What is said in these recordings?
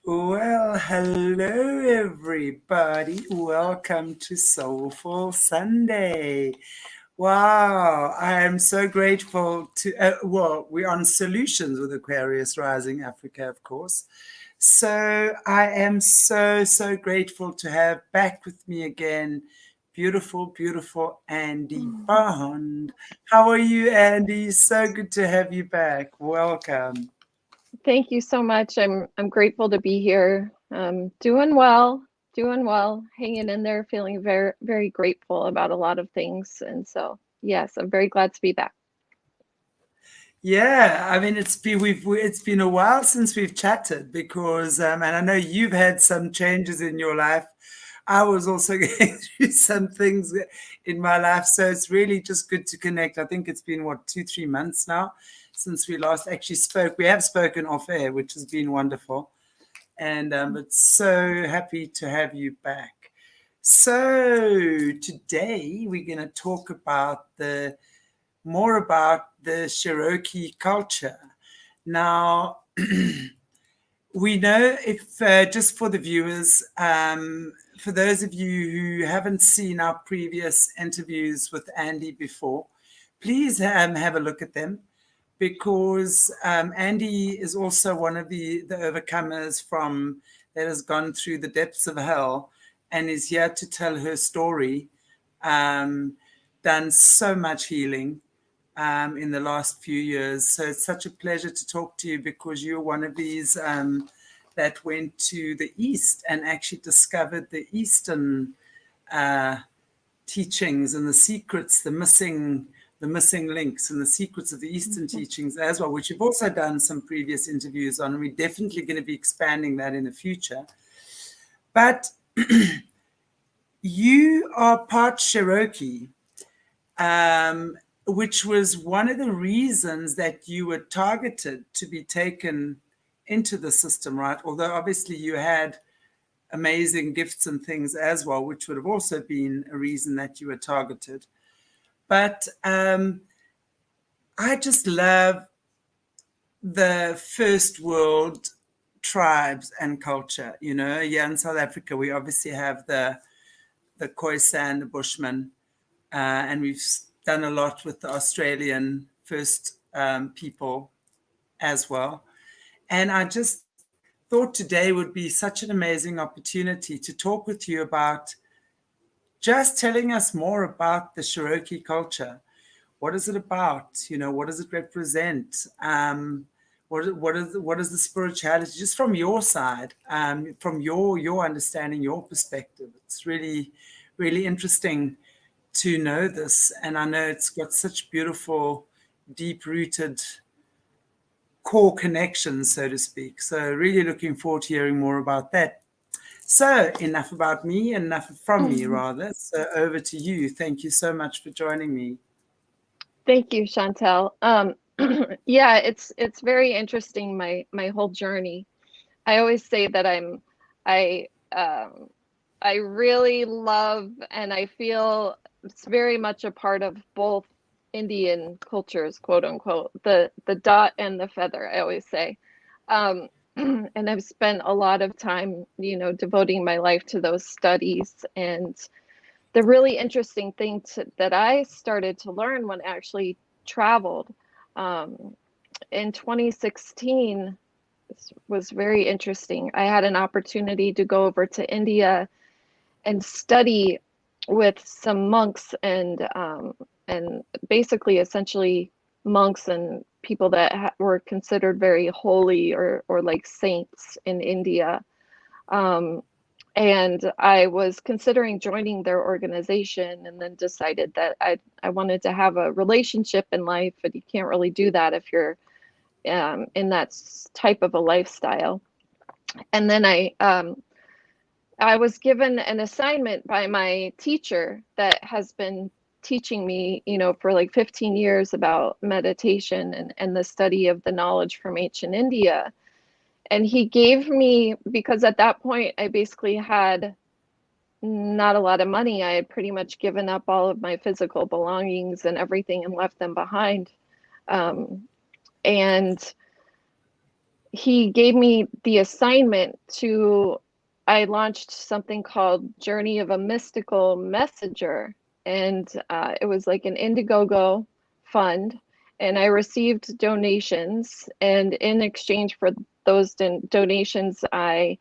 Well, hello everybody. Welcome to Soulful Sunday. Wow, I am so grateful to, we're on Solutions with Aquarius Rising Africa, of course. So I am so grateful to have back with me again, beautiful Andi Bond. How are you, Andy? So good to have you back. Welcome. Thank you so much. I'm grateful to be here. Doing well, hanging in there, feeling very grateful about a lot of things. And so, yes, I'm very glad to be back. Yeah, I mean it's been a while since we've chatted because and I know you've had some changes in your life. I was also going through some things in my life, so it's really just good to connect. I think it's been what 2, 3 months now since we last actually spoke. We have spoken off air, which has been wonderful, and but so happy to have you back. So today we're going to talk about the more about the Cherokee culture. Now, we know if, just for the viewers, for those of you who haven't seen our previous interviews with Andy before, please have a look at them because Andy is also one of the overcomers from that has gone through the depths of hell and is here to tell her story. Done so much healing in the last few years. So it's such a pleasure to talk to you because you're one of these that went to the East and actually discovered the Eastern uh, teachings and the secrets, the missing links and the secrets of the Eastern teachings as well, which you've also done some previous interviews on. We're definitely going to be expanding that in the future. But you are part Cherokee. Which was one of the reasons that you were targeted to be taken into the system, right? Although obviously you had amazing gifts and things as well, which would have also been a reason that you were targeted. But I just love the first world tribes and culture. You know, here in South Africa, we obviously have the Khoisan, the Bushmen, and we've done a lot with the Australian first people as well. And I just thought today would be such an amazing opportunity to talk with you about just telling us more about the Cherokee culture. What is it about? You know, what does it represent? What is the spirituality? Just from your side, from your understanding, your perspective. It's really interesting to know this. And I know it's got such beautiful, deep rooted core connections, so to speak. So, really looking forward to hearing more about that. So, enough about me, enough from me, rather. So, over to you. Thank you so much for joining me. Thank you, Chantel. Yeah, it's very interesting, my whole journey. I always say that I um, I really love and I feel it's very much a part of both Indian cultures, quote unquote, the dot and the feather, I always say. Um, and I've spent a lot of time, devoting my life to those studies. And the really interesting thing that I started to learn when I actually traveled um, in 2016 was very interesting. I had an opportunity to go over to India and study with some monks and basically essentially monks and people that were considered very holy or like saints in India. Um, and I was considering joining their organization and then decided that I wanted to have a relationship in life, and you can't really do that if you're in that type of a lifestyle. And then I was given an assignment by my teacher that has been teaching me, for like 15 years about meditation and the study of the knowledge from ancient India. And he gave me, because at that point I basically had not a lot of money. I had pretty much given up all of my physical belongings and everything and left them behind. And he gave me the assignment to, I launched something called Journey of a Mystical Messenger. And it was like an Indiegogo fund. And I received donations. And in exchange for those donations, I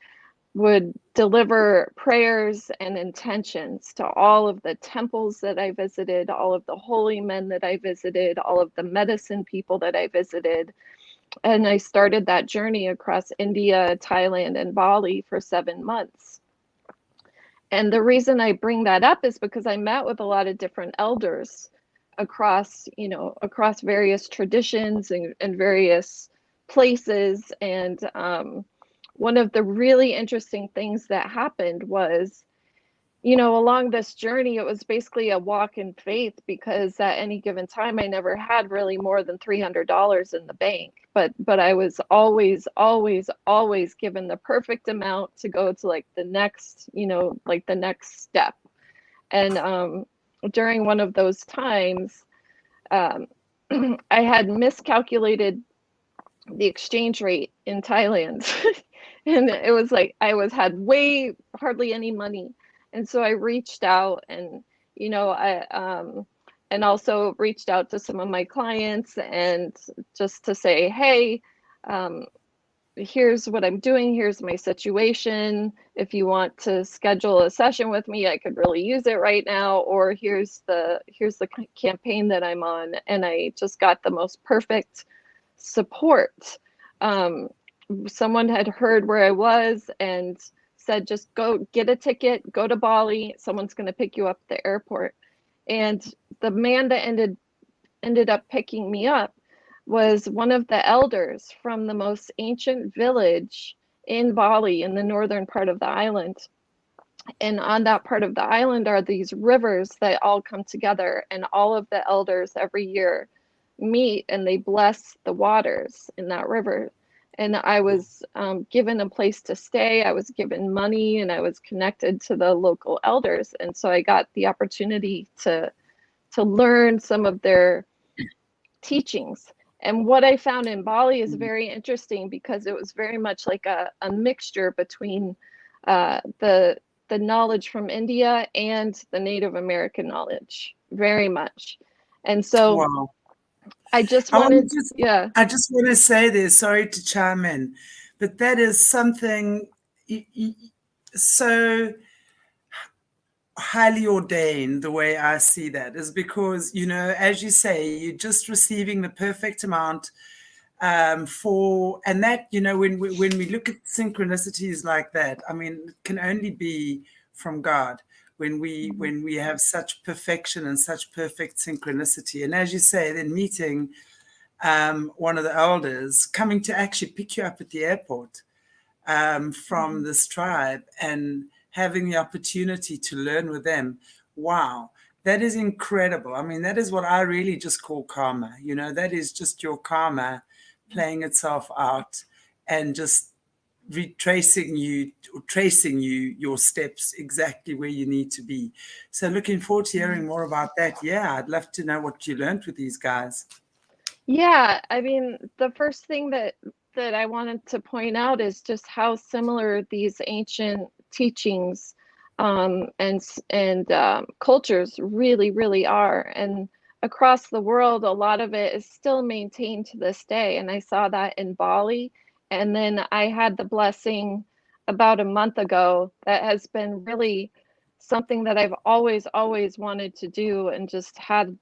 would deliver prayers and intentions to all of the temples that I visited, all of the holy men that I visited, all of the medicine people that I visited. And I started that journey across India, Thailand, and Bali for 7 months. And the reason I bring that up is because I met with a lot of different elders across, across various traditions and various places. And one of the really interesting things that happened was, along this journey, it was basically a walk in faith, because at any given time, I never had really more than $300 in the bank. But I was always, always, always given the perfect amount to go to like the next, like the next step. And during one of those times, I had miscalculated the exchange rate in Thailand. And it was like had way hardly any money. And so I reached out, and and also reached out to some of my clients, and just to say, hey, here's what I'm doing, here's my situation. If you want to schedule a session with me, I could really use it right now, or here's the campaign that I'm on. And I just got the most perfect support. Someone had heard where I was and said, just go get a ticket, go to Bali, someone's going to pick you up at the airport. And the man that ended up picking me up was one of the elders from the most ancient village in Bali, in the northern part of the island. And on that part of the island are these rivers that all come together, and all of the elders every year meet and they bless the waters in that river. And I was given a place to stay, I was given money, and I was connected to the local elders. And so I got the opportunity to learn some of their teachings. And what I found in Bali is very interesting, because it was very much like a mixture between the knowledge from India and the Native American knowledge, very much. And so Wow. I just I want to wanted, yeah. I just want to say this, sorry to chime in, but that is something so highly ordained. The way I see that is because, as you say, you're just receiving the perfect amount for, and that, when we look at synchronicities like that, I mean, it can only be from God when we have such perfection and such perfect synchronicity. And as you say, then meeting one of the elders coming to actually pick you up at the airport from this tribe, and having the opportunity to learn with them. Wow, that is incredible. I mean, that is what I really just call karma. That is just your karma playing itself out, and just tracing you your steps exactly where you need to be. So looking forward to hearing more about that. Yeah, I'd love to know what you learned with these guys. Yeah, I mean, the first thing that I wanted to point out is just how similar these ancient teachings and cultures really, really are. And across the world, a lot of it is still maintained to this day. And I saw that in Bali. And then I had the blessing about a month ago that has been really something that I've always, always wanted to do, and just had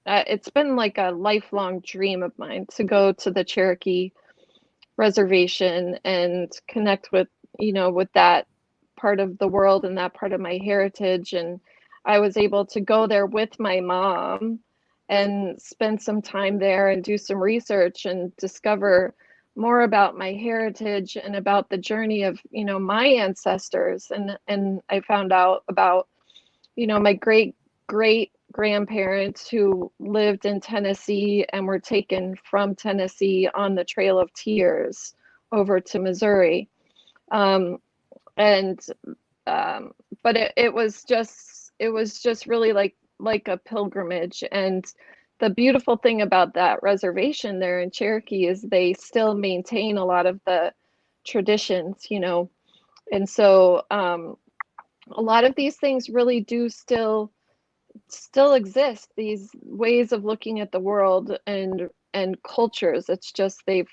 it's been like a lifelong dream of mine to go to the Cherokee reservation and connect with, with that part of the world and that part of my heritage. And I was able to go there with my mom and spend some time there and do some research and discover more about my heritage and about the journey of, my ancestors. And I found out about, my great grandparents who lived in Tennessee and were taken from Tennessee on the Trail of Tears over to Missouri. And but it was just really like a pilgrimage. And the beautiful thing about that reservation there in Cherokee is they still maintain a lot of the traditions, you know, and so a lot of these things really do still exist. These ways of looking at the world and cultures. It's just they've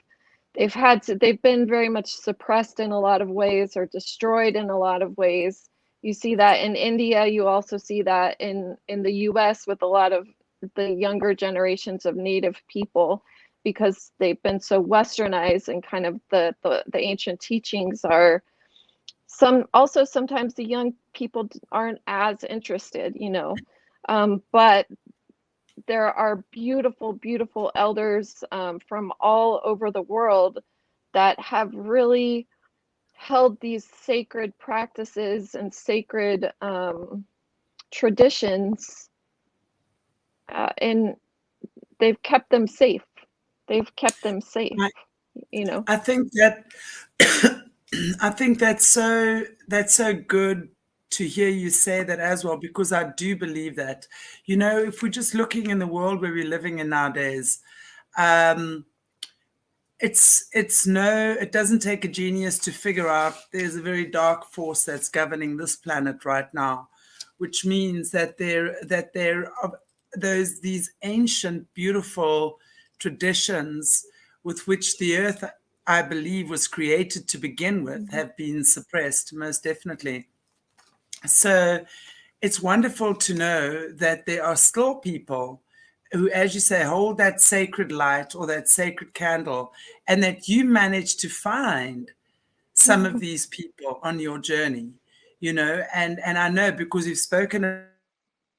been very much suppressed in a lot of ways or destroyed in a lot of ways. You see that in India. You also see that in the US with a lot of the younger generations of Native people, because they've been so westernized, and kind of the ancient teachings are sometimes the young people aren't as interested, you know. But there are beautiful, beautiful elders from all over the world that have really held these sacred practices and sacred traditions, and they've kept them safe. They've kept them safe, you know. I think that I think that's so good to hear you say that as well, because I do believe that, you know, if we're just looking in the world where we're living in nowadays, um, it doesn't take a genius to figure out there's a very dark force that's governing this planet right now, which means that there are these ancient, beautiful traditions with which the earth, I believe, was created to begin with, have been suppressed, most definitely. So it's wonderful to know that there are still people who, as you say, hold that sacred light or that sacred candle, and that you manage to find some of these people on your journey, you know, and I know because you've spoken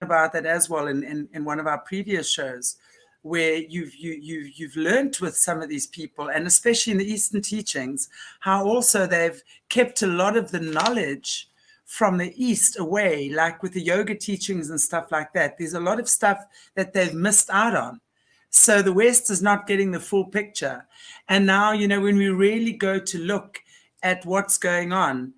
about that as well in one of our previous shows, where you've learned with some of these people, and especially in the Eastern teachings, how also they've kept a lot of the knowledge from the East away, like with the yoga teachings and stuff like that. There's a lot of stuff that they've missed out on. So the West is not getting the full picture. And now, you know, when we really go to look at what's going on,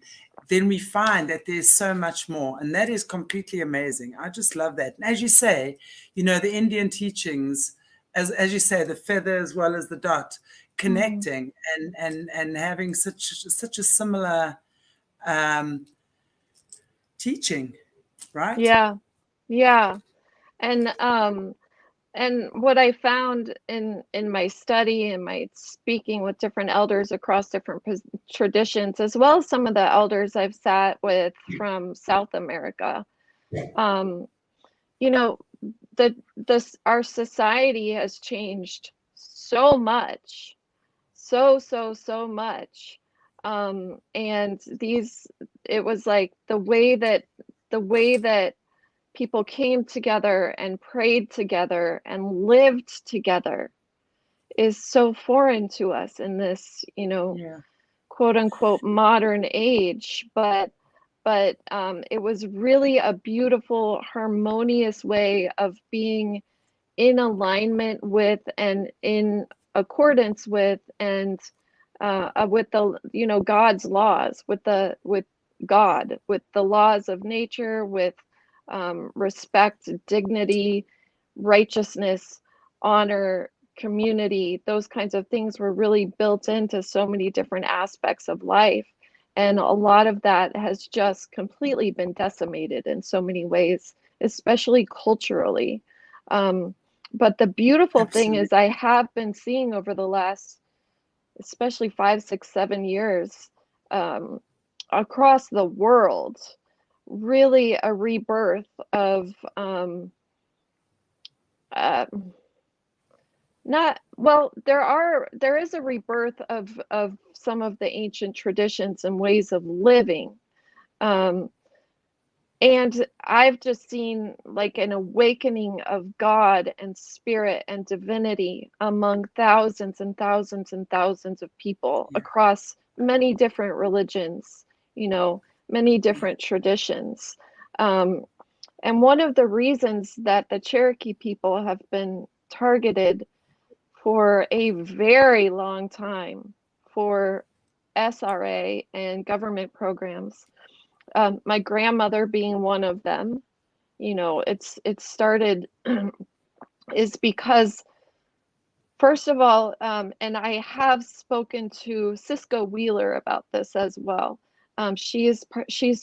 then we find that there's so much more. And that is completely amazing. I just love that. And as you say, you know, the Indian teachings, as you say, the feather as well as the dot, connecting and having such a similar um, teaching, right? Yeah, yeah. And what I found in my study and my speaking with different elders across different traditions, as well as some of the elders I've sat with from South America, um, you know, our society has changed so much, so much, and it was like the way that people came together and prayed together and lived together is so foreign to us in this, you know, Yeah. quote unquote modern age. But it was really a beautiful, harmonious way of being in alignment with and in accordance with and with the, you know, God's laws, with God, with the laws of nature, with respect, dignity, righteousness, honor, community. Those kinds of things were really built into so many different aspects of life. And a lot of that has just completely been decimated in so many ways, especially culturally. But the beautiful thing Absolutely. is, I have been seeing over the last, especially 5, 6, 7 years, um, across the world, really a rebirth of uh, not well. There is a rebirth of some of the ancient traditions and ways of living. Um, And I've just seen like an awakening of God and spirit and divinity among thousands and thousands and thousands of people Yeah. across many different religions, you know, many different traditions. Um, and one of the reasons that the Cherokee people have been targeted for a very long time for SRA and government programs, my grandmother being one of them. You know, it started is because, first of all, and I have spoken to Cisco Wheeler about this as well. She's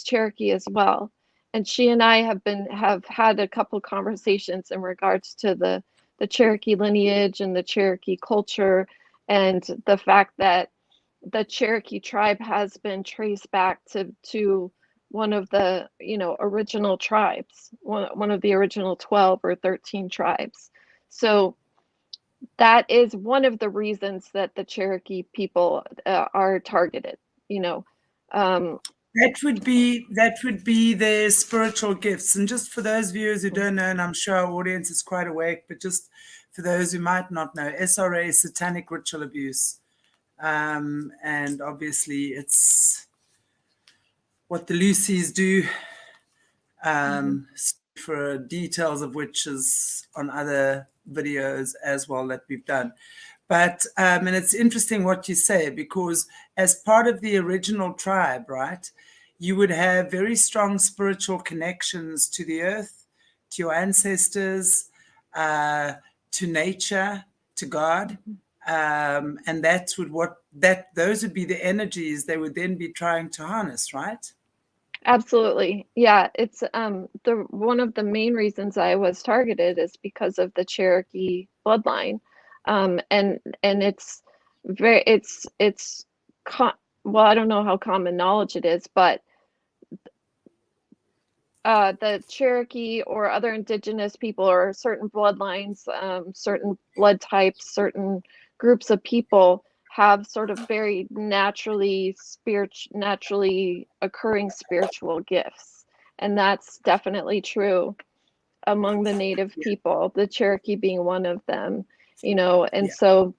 Cherokee as well, and she and I have had a couple conversations in regards to the Cherokee lineage and the Cherokee culture, and the fact that the Cherokee tribe has been traced back to one of the original tribes, one of the original 12 or 13 tribes. So that is one of the reasons that the Cherokee people are targeted. You know, um, That would be their spiritual gifts. And just for those viewers who don't know, and I'm sure our audience is quite awake, but just for those who might not know, SRA is satanic ritual abuse. And obviously it's what the Lucy's do, for details of which is on other videos as well that we've done. But and it's interesting what you say, because as part of the original tribe, right, you would have very strong spiritual connections to the earth, to your ancestors, to nature, to God. And that's those would be the energies they would then be trying to harness, right? Absolutely. Yeah, it's the one of the main reasons I was targeted is because of the Cherokee bloodline. And it's very well, I don't know how common knowledge it is, but the Cherokee or other indigenous people or certain bloodlines, certain blood types, certain groups of people have sort of very naturally occurring spiritual gifts. And that's definitely true among the native people, the Cherokee being one of them, and Yeah. so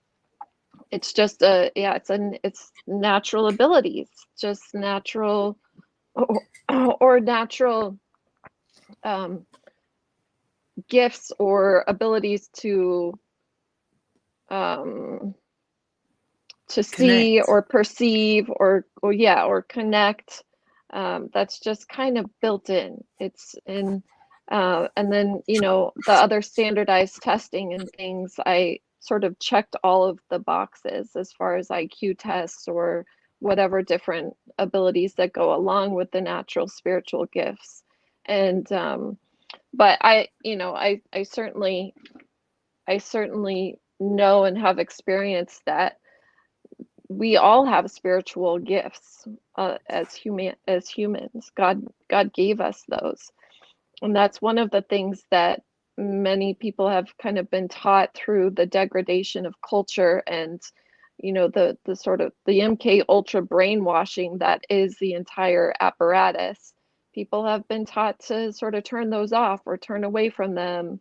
it's just it's natural abilities, just natural or natural gifts or abilities um, to see Connect. or perceive or connect. That's just kind of built in. It's in, and then the other standardized testing and things. I sort of checked all of the boxes as far as IQ tests or whatever different abilities that go along with the natural spiritual gifts. And but I certainly know and have experienced that we all have spiritual gifts as humans. God gave us those, and that's one of the things that many people have kind of been taught through the degradation of culture and the sort of the MK Ultra brainwashing that is the entire apparatus. People have been taught to sort of turn those off or turn away from them.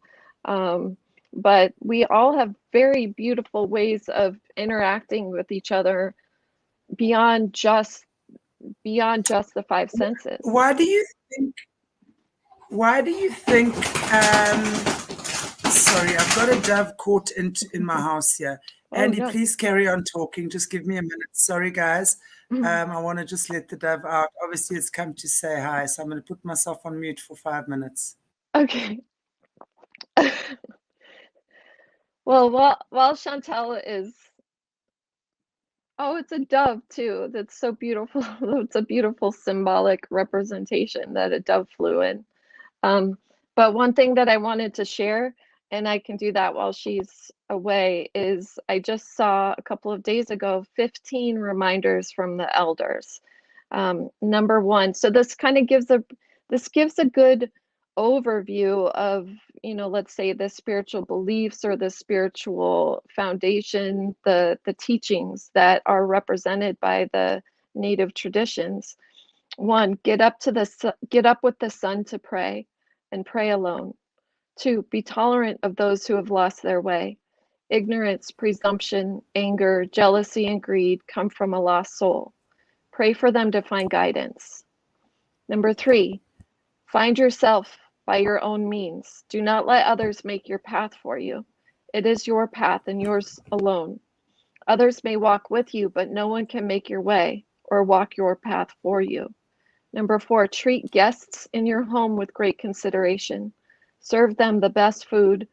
But we all have very beautiful ways of interacting with each other beyond just the five senses. Why do you think? Why do you think? Sorry, I've got a dove caught in my house here. Oh Andi, no. please carry on talking. Just give me a minute. Sorry, guys. I want to just let the dove out. Obviously, it's come to say hi, so I'm going to put myself on mute for 5 minutes. Okay. Well, while Chantel is, oh, it's a dove too. That's so beautiful. It's a beautiful symbolic representation that a dove flew in. But one thing that I wanted to share, and I can do that while she's away, is I just saw a couple of days ago 15 reminders from the elders. Number one, so this kind of gives a good overview of, let's say the spiritual beliefs or the spiritual foundation, the teachings that are represented by the native traditions. One, get up with the sun to pray and pray alone. Two, be tolerant of those who have lost their way. Ignorance, presumption, anger, jealousy, and greed come from a lost soul. Pray for them to find guidance. Number three, find yourself by your own means. Do not let others make your path for you. It is your path and yours alone. Others may walk with you, but no one can make your way or walk your path for you. Number four, treat guests in your home with great consideration. Serve them the best food.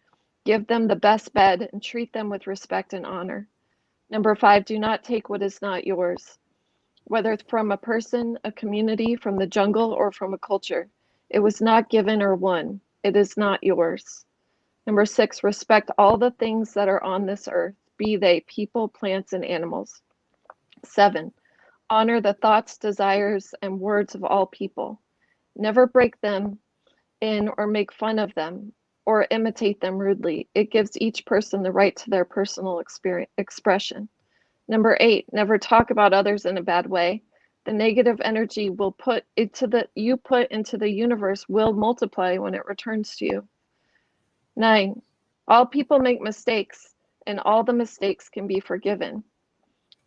Give them the best bed and treat them with respect and honor. Number 5, do not take what is not yours, whether it's from a person, a community, from the jungle, or from a culture. It was not given or won. It is not yours. Number 6, respect all the things that are on this earth, be they people, plants, and animals. 7, honor the thoughts, desires, and words of all people. Never break them in or make fun of them or imitate them rudely. It gives each person the right to their personal expression. Number 8, never talk about others in a bad way. The negative energy you put into the universe will multiply when it returns to you. 9, all people make mistakes, and all the mistakes can be forgiven.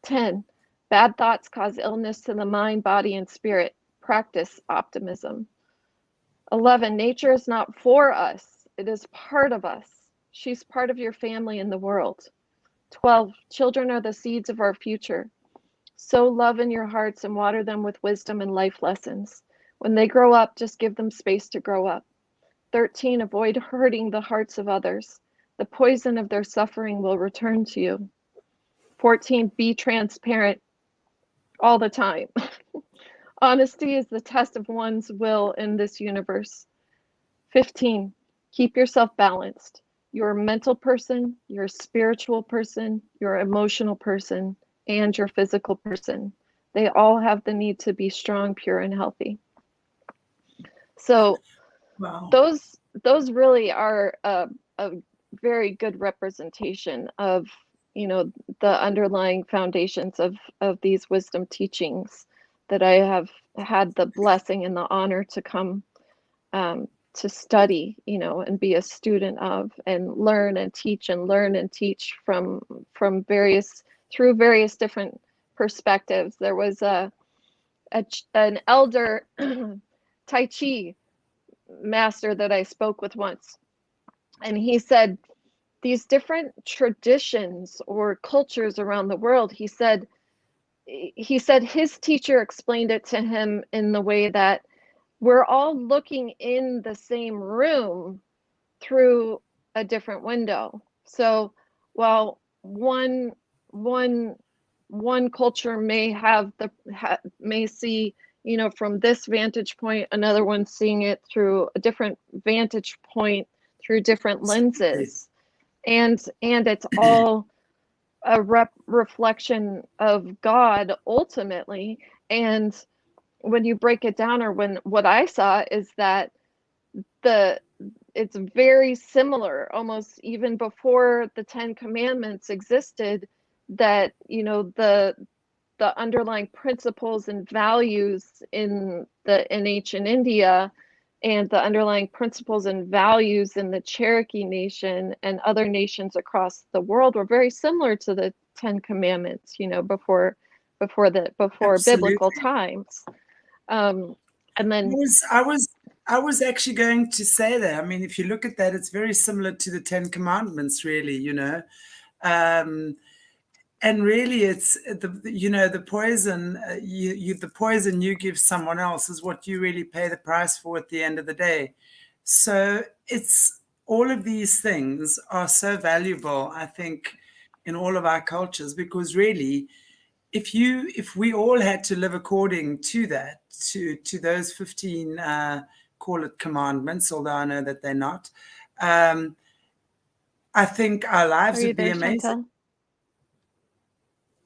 10, bad thoughts cause illness to the mind, body, and spirit. Practice optimism. 11, nature is not for us. It is part of us. She's part of your family and the world. 12, children are the seeds of our future. Sow love in your hearts and water them with wisdom and life lessons. When they grow up, just give them space to grow up. 13, avoid hurting the hearts of others. The poison of their suffering will return to you. 14, be transparent all the time. Honesty is the test of one's will in this universe. 15, keep yourself balanced. You're a mental person, you're a spiritual person, you're an emotional person, and your physical person. They all have the need to be strong, pure, and healthy. So Wow. those really are a very good representation of, you know, the underlying foundations of these wisdom teachings that I have had the blessing and the honor to come to study, you know, and be a student of, and learn and teach from through various different perspectives. There was an elder Tai Chi master that I spoke with once, and he said these different traditions or cultures around the world, he said his teacher explained it to him in the way that we're all looking in the same room through a different window. So while one culture may may see, you know, from this vantage point, another one seeing it through a different vantage point, through different lenses, and it's all a reflection of God ultimately. And when you break it down, or what I saw is that it's very similar, almost even before the 10 Commandments existed, that, you know, the underlying principles and values in ancient India, and the underlying principles and values in the Cherokee Nation and other nations across the world were very similar to the 10 Commandments, you know, before biblical times. And then I was actually going to say that. I mean, if you look at that, it's very similar to the 10 Commandments, really, you know. And really, it's the poison the poison you give someone else is what you really pay the price for at the end of the day. So it's all of these things are so valuable, I think, in all of our cultures, because really, if we all had to live according to that, to those 15 call it commandments, although I know that they're not, I think our lives would be amazing. Chantel?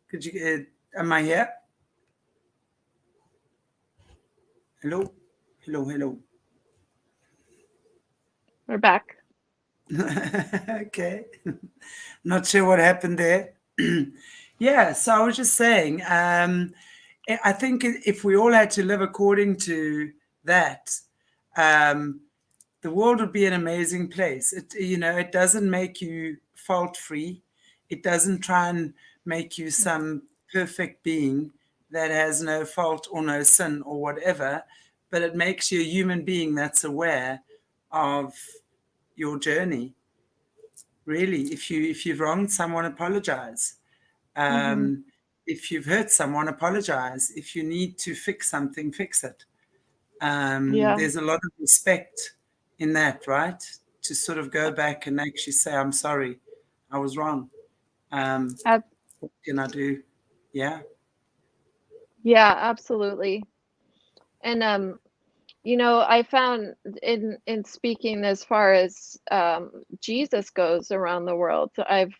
Could you am I here? Hello? We're back. Okay. Not sure what happened there. Yeah, so I was just saying, I think if we all had to live according to that, the world would be an amazing place. It doesn't make you fault free. It doesn't try and make you some perfect being that has no fault or no sin or whatever, but it makes you a human being that's aware of your journey. Really, if you've wronged someone, apologize. If you've hurt someone, apologize. If you need to fix something, fix it. There's a lot of respect in that, right? to sort of go back and actually say, I'm sorry, I was wrong. Ab- What can I do? Yeah. yeah, absolutely. And I found in speaking as far as Jesus goes around the world, I've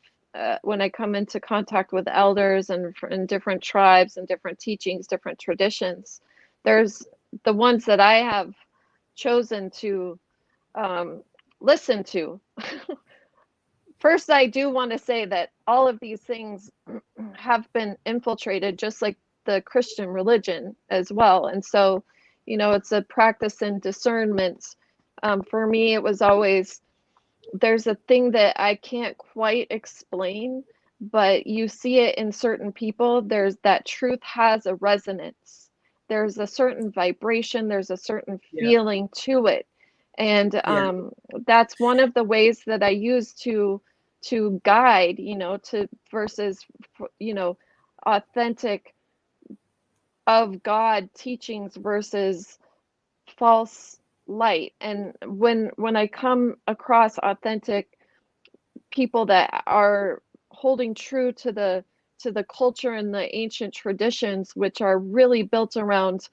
when I come into contact with elders and in different tribes and different teachings, different traditions, there's the ones that I have chosen to listen to. First, I do want to say that all of these things have been infiltrated, just like the Christian religion as well. And so, it's a practice in discernment. For me, it was always there's a thing that I can't quite explain, but you see it in certain people. There's that truth has a resonance. There's a certain vibration, there's a certain Yeah. feeling to it. And that's one of the ways that I use to guide, to versus, authentic of God teachings versus false light. And when I come across authentic people that are holding true to the culture and the ancient traditions, which are really built around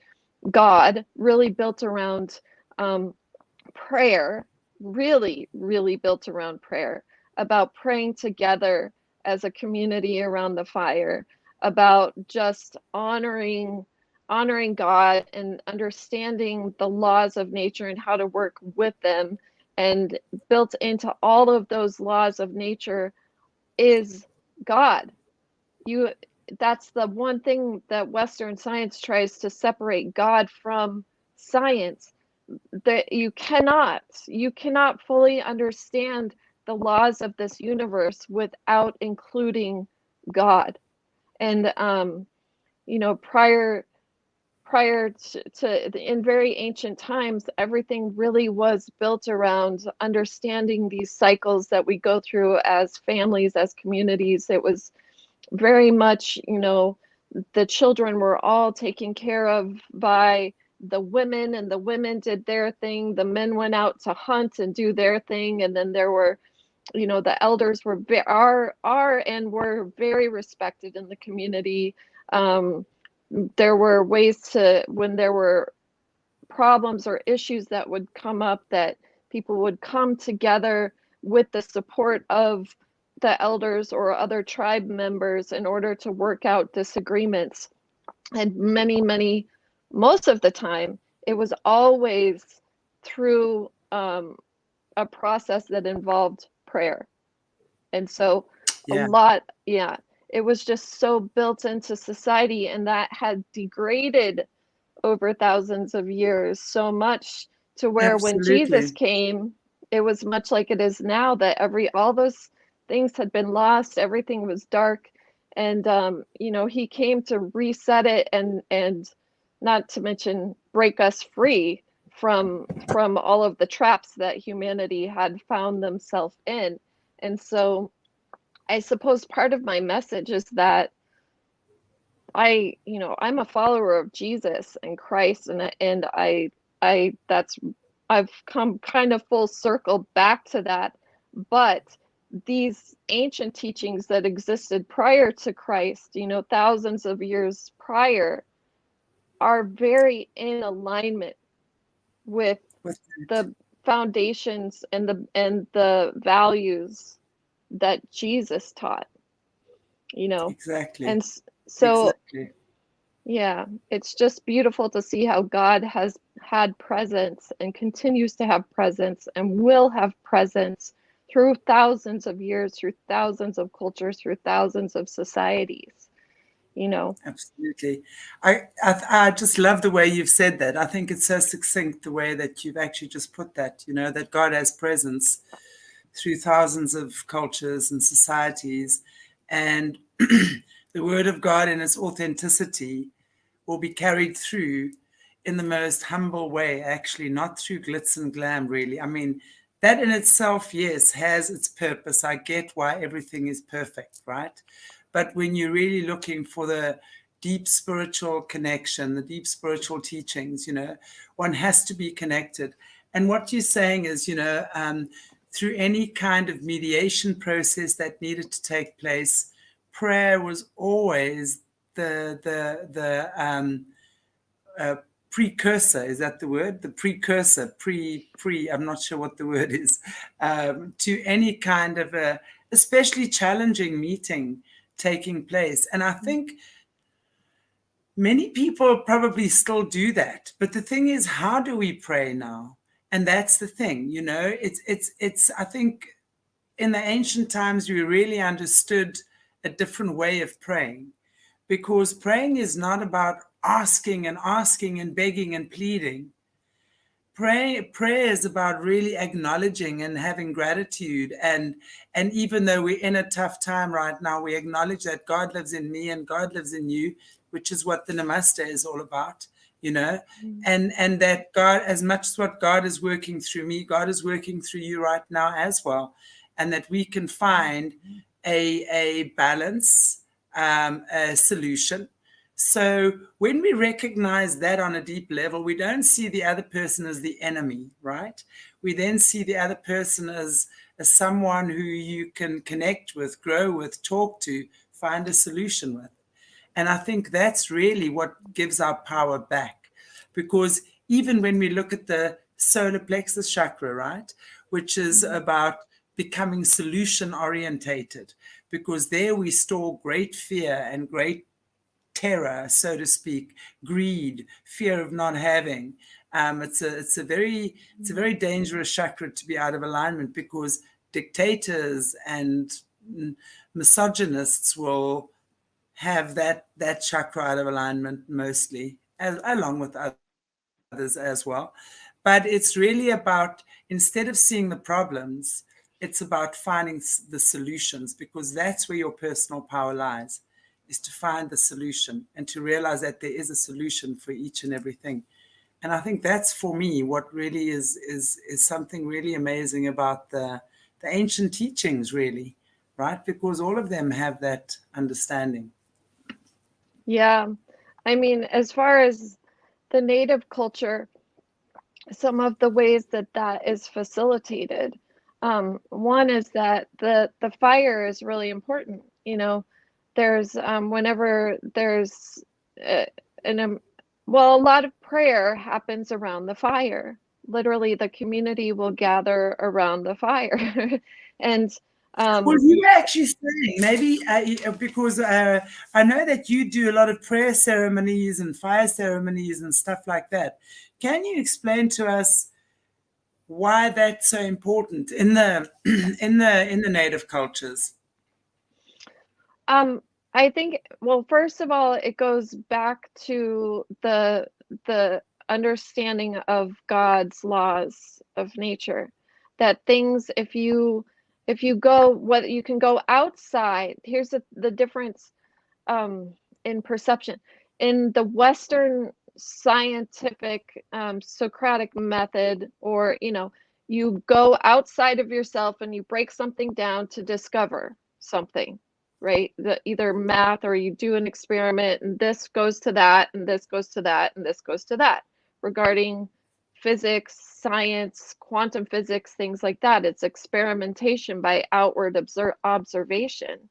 God, really built around prayer, really, really built around prayer, about praying together as a community around the fire, about just honoring God and understanding the laws of nature and how to work with them. And built into all of those laws of nature is God. You That's the one thing that Western science tries to separate God from science, that you cannot fully understand the laws of this universe without including God. And prior to in very ancient times, everything really was built around understanding these cycles that we go through as families, as communities. It was very much, the children were all taken care of by the women, and the women did their thing. The men went out to hunt and do their thing. And then there were, the elders are and were very respected in the community. There were ways to, when there were problems or issues that would come up, that people would come together with the support of the elders or other tribe members in order to work out disagreements. And most of the time, it was always through a process that involved prayer. And so Yeah. it was just so built into society, and that had degraded over thousands of years so much to where when Jesus Absolutely. came, it was much like it is now, that all those things had been lost, everything was dark. And he came to reset it, and not to mention break us free from all of the traps that humanity had found themselves in. And so I suppose part of my message is that I'm a follower of Jesus and Christ, and I've come kind of full circle back to that. But these ancient teachings that existed prior to Christ, thousands of years prior, are very in alignment with With the foundations and the values that Jesus taught, exactly. and so Exactly. yeah, it's just beautiful to see how God has had presence and continues to have presence and will have presence through thousands of years, through thousands of cultures, through thousands of societies, Absolutely. I just love the way you've said that. I think it's so succinct the way that you've actually just put that, that God has presence through thousands of cultures and societies. And the word of God in its authenticity will be carried through in the most humble way, actually, not through glitz and glam, really. I mean, that in itself, yes, has its purpose. I get why everything is perfect, right? But when you're really looking for the deep spiritual connection, the deep spiritual teachings, one has to be connected. And what you're saying is, through any kind of mediation process that needed to take place, prayer was always the precursor. Is that the word? The precursor, I'm not sure what the word is, to any kind of a especially challenging meeting taking place. And I think many people probably still do that. But the thing is, how do we pray now? And that's the thing, you know, it's, I think in the ancient times, we really understood a different way of praying, because praying is not about asking and begging and pleading. Prayer is about really acknowledging and having gratitude, and even though we're in a tough time right now, we acknowledge that God lives in me and God lives in you, which is what the Namaste is all about, you know. And that God, as much as what God is working through me, God is working through you right now as well, and that we can find a balance, a solution. So when we recognize that on a deep level, we don't see the other person as the enemy, right? We then see the other person as someone who you can connect with, grow with, talk to, find a solution with. And I think that's really what gives our power back. Because even when we look at the solar plexus chakra, right, which is about becoming solution orientated, because there we store great fear and great terror, so to speak, greed, fear of not having. It's a very dangerous chakra to be out of alignment, because dictators and misogynists will have that chakra out of alignment mostly, along with others as well. But it's really about, instead of seeing the problems, it's about finding the solutions, because that's where your personal power lies, is to find the solution and to realize that there is a solution for each and everything. And I think that's, for me, what really is something really amazing about the ancient teachings, really, right? Because all of them have that understanding. Yeah. I mean, as far as the native culture, some of the ways that is facilitated, one is that the fire is really important. You know, there's whenever there's a lot of prayer happens around the fire. Literally, the community will gather around the fire. And well, you were actually saying maybe because I know that you do a lot of prayer ceremonies and fire ceremonies and stuff like that. Can you explain to us why that's so important in the in the native cultures? I think, well, first of all, it goes back to the understanding of God's laws of nature, that things, if you go, what you can go outside. Here's the difference in perception. In the Western scientific Socratic method, or you go outside of yourself and you break something down to discover something, right? Either math, or you do an experiment and this goes to that and this goes to that and this goes to that, regarding physics, science, quantum physics, things like that. It's experimentation by outward observation.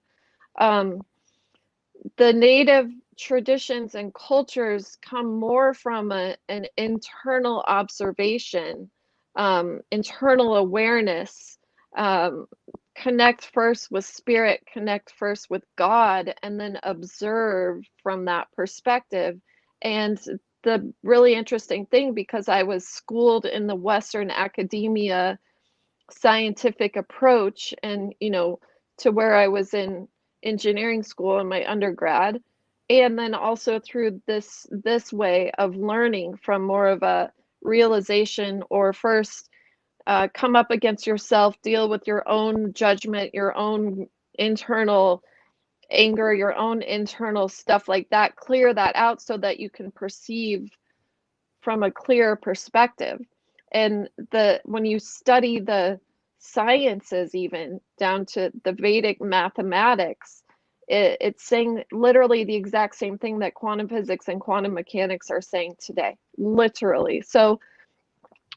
The native traditions and cultures come more from an internal observation, internal awareness, connect first with spirit, connect first with God, and then observe from that perspective. And the really interesting thing, because I was schooled in the Western academia scientific approach, and to where I was in engineering school in my undergrad, and then also through this way of learning from more of a realization, or first come up against yourself, deal with your own judgment, your own internal anger, your own internal stuff like that, clear that out so that you can perceive from a clear perspective. And when you study the sciences, even down to the Vedic mathematics, it's saying literally the exact same thing that quantum physics and quantum mechanics are saying today, literally. So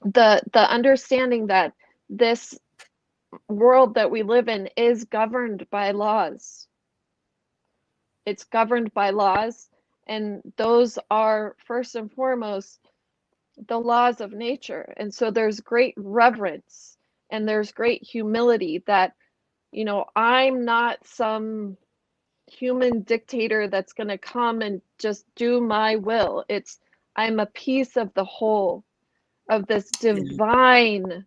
the understanding that this world that we live in is governed by laws. It's governed by laws, and those are first and foremost the laws of nature. And so there's great reverence and there's great humility that, you know, I'm not some human dictator that's going to come and just do my will. It's I'm a piece of the whole of this divine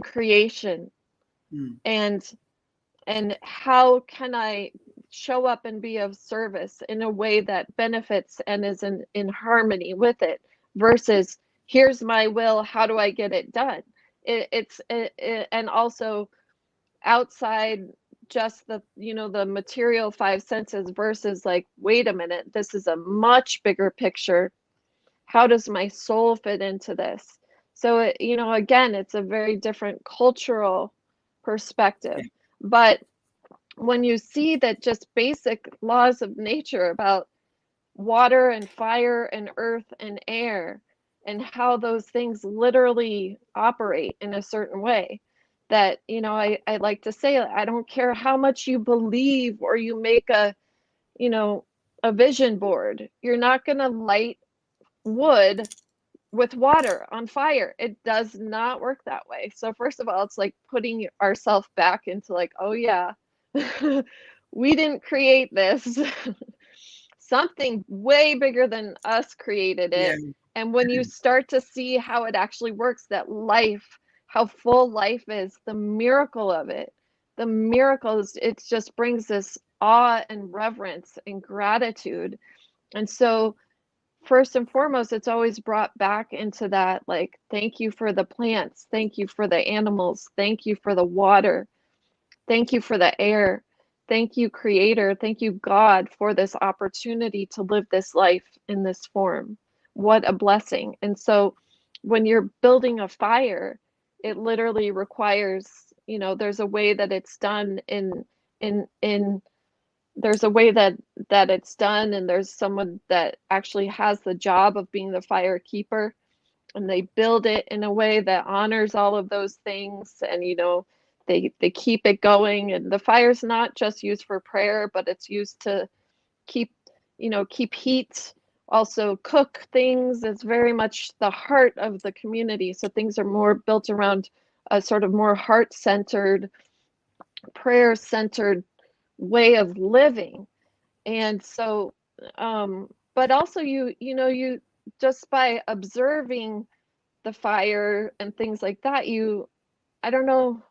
creation. And how can I show up and be of service in a way that benefits and is in harmony with it, versus here's my will, how do I get it done? And also outside just the, you know, the material five senses, versus like, wait a minute, this is a much bigger picture. How does my soul fit into this? So it, you know, again, it's a very different cultural perspective. But when you see that just basic laws of nature about water and fire and earth and air, and how those things literally operate in a certain way, that, you know, I like to say, I don't care how much you believe or you make a, you know, a vision board, you're not going to light wood with water on fire. It does not work that way. So first of all, it's like putting ourselves back into like, oh yeah, we didn't create this. Something way bigger than us created it. And when you start to see how it actually works, that life, how full life is, the miracle of it, the miracles, it just brings this awe and reverence and gratitude. And so first and foremost, it's always brought back into that, like, thank you for the plants, thank you for the animals, thank you for the water, thank you for the air, thank you, Creator, thank you, God, for this opportunity to live this life in this form. What a blessing. And so when you're building a fire, it literally requires, you know, there's a way that it's done in there's a way that it's done, and there's someone that actually has the job of being the fire keeper, and they build it in a way that honors all of those things. And, you know, they keep it going, and the fire's not just used for prayer, but it's used to keep, you know, keep heat, also cook things. It's very much the heart of the community. So things are more built around a sort of more heart-centered, prayer-centered way of living. And so but also you know, you just by observing the fire and things like that, you, I don't know,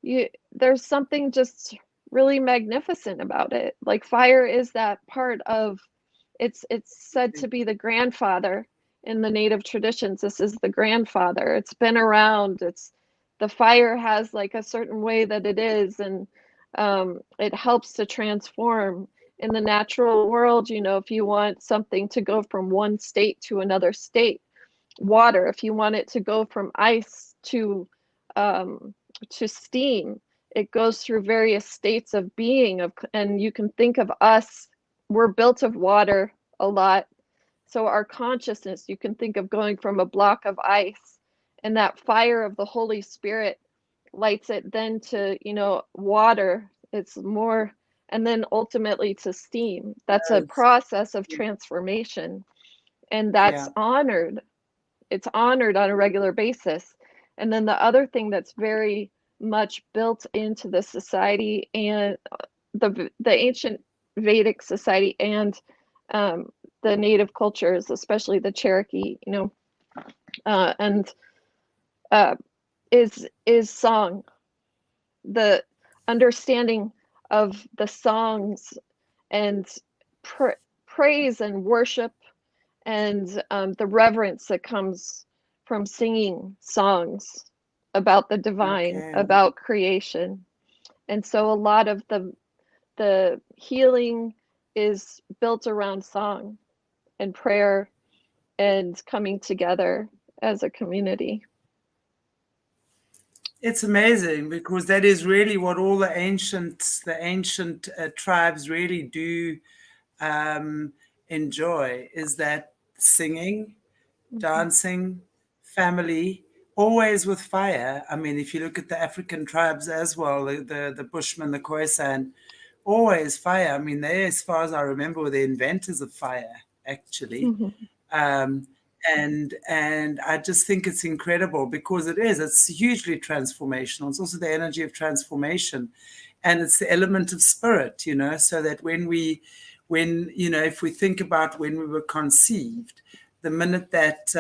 you, there's something just really magnificent about it. Like fire is that part of, it's said to be the grandfather in the native traditions. This is the grandfather. It's been around. It's, the fire has like a certain way that it is, and it helps to transform. In the natural world, you know, if you want something to go from one state to another state, water, if you want it to go from ice to steam, it goes through various states of being. Of, and you can think of us, we're built of water a lot. So our consciousness, you can think of going from a block of ice, and that fire of the Holy Spirit lights it then to, you know, water. It's more, and then ultimately to steam. That's a process of transformation, and that's honored. It's honored on a regular basis. And then the other thing that's very much built into the society, and the ancient Vedic society, and the native cultures, especially the Cherokee, you know, and is song. The understanding of the songs and praise and worship, and the reverence that comes from singing songs about the divine, about creation. And so a lot of the healing is built around song and prayer and coming together as a community. It's amazing, because that is really what all the ancient tribes really do enjoy, is that singing, dancing, family, always with fire. I mean, if you look at the African tribes as well, the Bushmen, the Khoisan, always fire. I mean, they, as far as I remember, were the inventors of fire, actually. Mhm. Um, and I just think it's incredible because it's hugely transformational. It's also the energy of transformation, and it's the element of spirit, so that if we think about when we were conceived, the minute that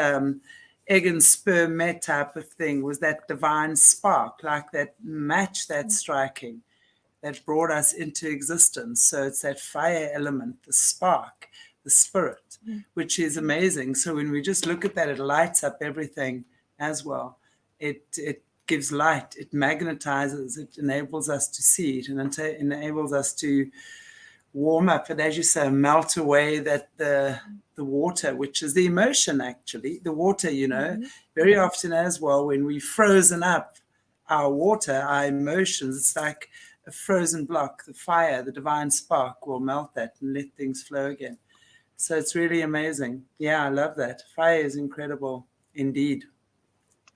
egg and sperm met type of thing was that divine spark, like that match that's striking, that brought us into existence. So it's that fire element, the spark, the spirit, which is amazing. So when we just look at that, it lights up everything as well. It gives light, it magnetizes, it enables us to see it, and it enables us to warm up, and as you say, melt away that the water, which is the emotion, actually. The water, very often as well, when we've frozen up our water, our emotions, it's like a frozen block. The fire, the divine spark will melt that and let things flow again. So it's really amazing. Yeah, I love that. Fire is incredible indeed.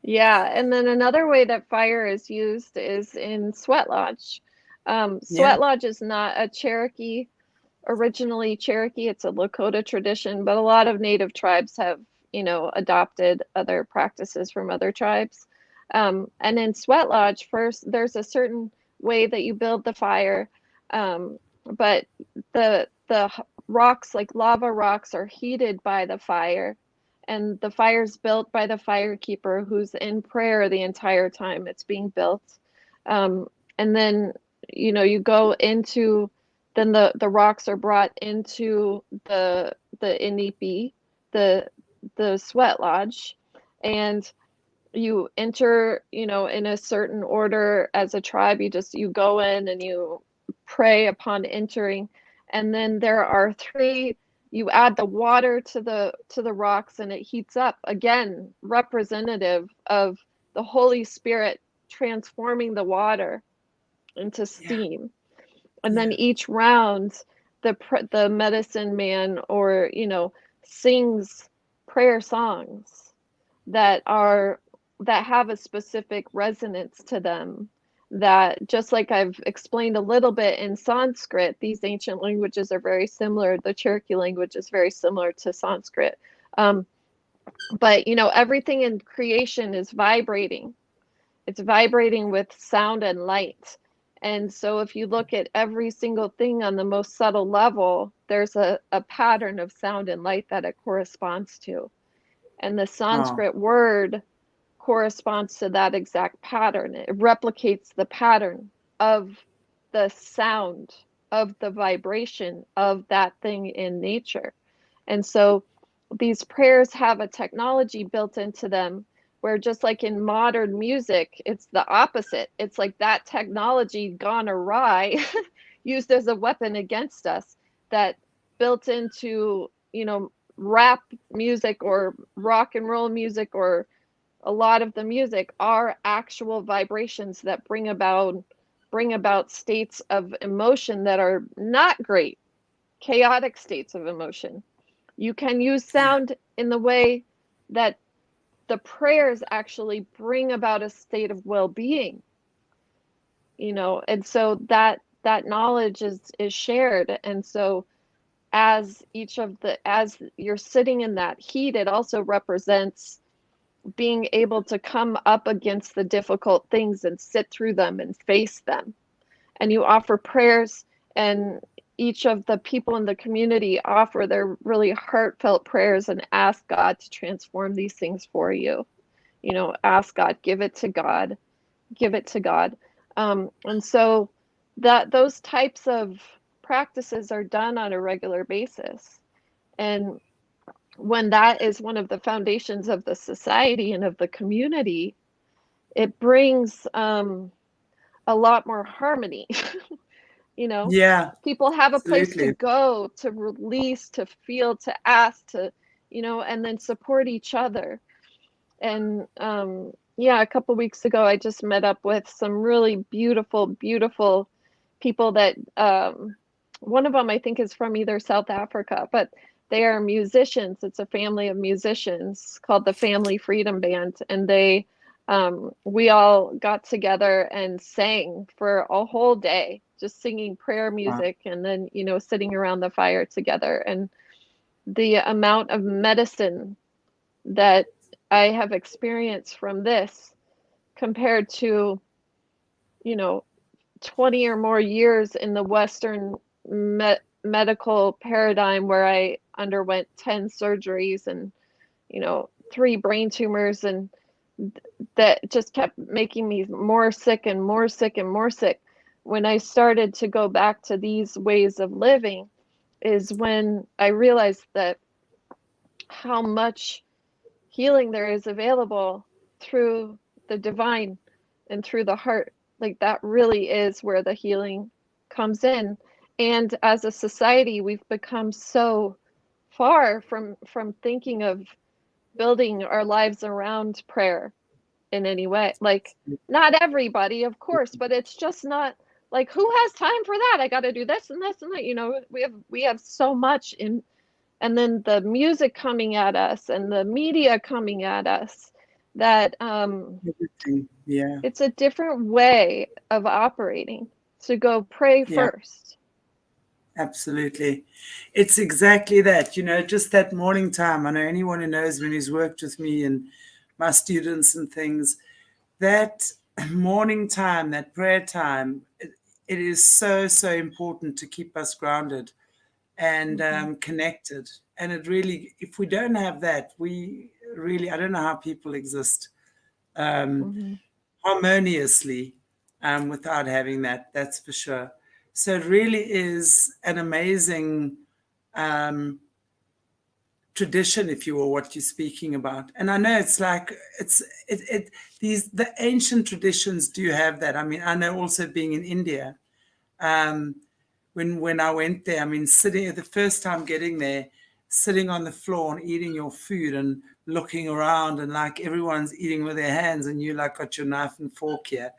Yeah, and then another way that fire is used is in sweat lodge. Yeah. Sweat lodge is not a Cherokee, originally Cherokee, it's a Lakota tradition, but a lot of native tribes have, adopted other practices from other tribes. And in sweat lodge, first, there's a certain way that you build the fire, but the rocks, like lava rocks, are heated by the fire, and the fire's built by the fire keeper who's in prayer the entire time it's being built. And then, you go into, then the rocks are brought into the inipi, the sweat lodge, and you enter, in a certain order as a tribe. You go in and you pray upon entering, and then there are three. You add the water to the rocks, and it heats up again, representative of the Holy Spirit transforming the water into Yeah. steam. And then Yeah. each round, the medicine man, or sings prayer songs that are that have a specific resonance to them, that, just like I've explained a little bit in Sanskrit, these ancient languages are very similar. The Cherokee language is very similar to Sanskrit. But everything in creation is vibrating. It's vibrating with sound and light. And so if you look at every single thing on the most subtle level, there's a pattern of sound and light that it corresponds to. And the Oh, Sanskrit word corresponds to that exact pattern. It replicates the pattern of the sound, of the vibration of that thing in nature. And so these prayers have a technology built into them where, just like in modern music, it's the opposite. It's like that technology gone awry, used as a weapon against us, that built into, rap music or rock and roll music, or a lot of the music, are actual vibrations that bring about states of emotion that are not great, chaotic states of emotion. You can use yeah. sound in the way that the prayers actually bring about a state of well-being, and so that knowledge is shared. And so as you're sitting in that heat, it also represents being able to come up against the difficult things and sit through them and face them. And you offer prayers, and each of the people in the community offer their really heartfelt prayers and ask God to transform these things for you. Ask God, give it to God, give it to God. And so those types of practices are done on a regular basis. And when that is one of the foundations of the society and of the community, it brings a lot more harmony. you know Yeah, People have a place to absolutely. go, to release, to feel, to ask, to and then support each other. And yeah, a couple weeks ago I just met up with some really beautiful people that one of them I think is from either South Africa, but they are musicians. It's a family of musicians called the Family Freedom Band, and they we all got together and sang for a whole day, just singing prayer Wow. music, and then, you know, sitting around the fire together. And the amount of medicine that I have experienced from this compared to, you know, 20 or more years in the Western medical paradigm, where I underwent 10 surgeries and, you know, 3 brain tumors, and that just kept making me more sick and more sick and more sick. When I started to go back to these ways of living is when I realized that how much healing there is available through the divine and through the heart. Like, that really is where the healing comes in. And as a society, we've become so far from thinking of building our lives around prayer in any way. Like, not everybody, of course, but it's just not like, who has time for that? I got to do this and this and that. You know, we have so much in, and then the music coming at us and the media coming at us, that Everything. Yeah. it's a different way of operating. So go pray Yeah. first. Absolutely. It's exactly that, just that morning time. I know anyone who knows me, who's worked with me and my students and things, that morning time, that prayer time, it is so, so important to keep us grounded and connected. And it really, if we don't have that, we really, I don't know how people exist Mm-hmm. harmoniously without having that, that's for sure. So it really is an amazing um, tradition, if you will, what you're speaking about. And I know it's like the ancient traditions do have that. I mean, I know also being in India, um, when I went there, I mean, sitting the first time getting there, sitting on the floor and eating your food and looking around and like everyone's eating with their hands and you like got your knife and fork here.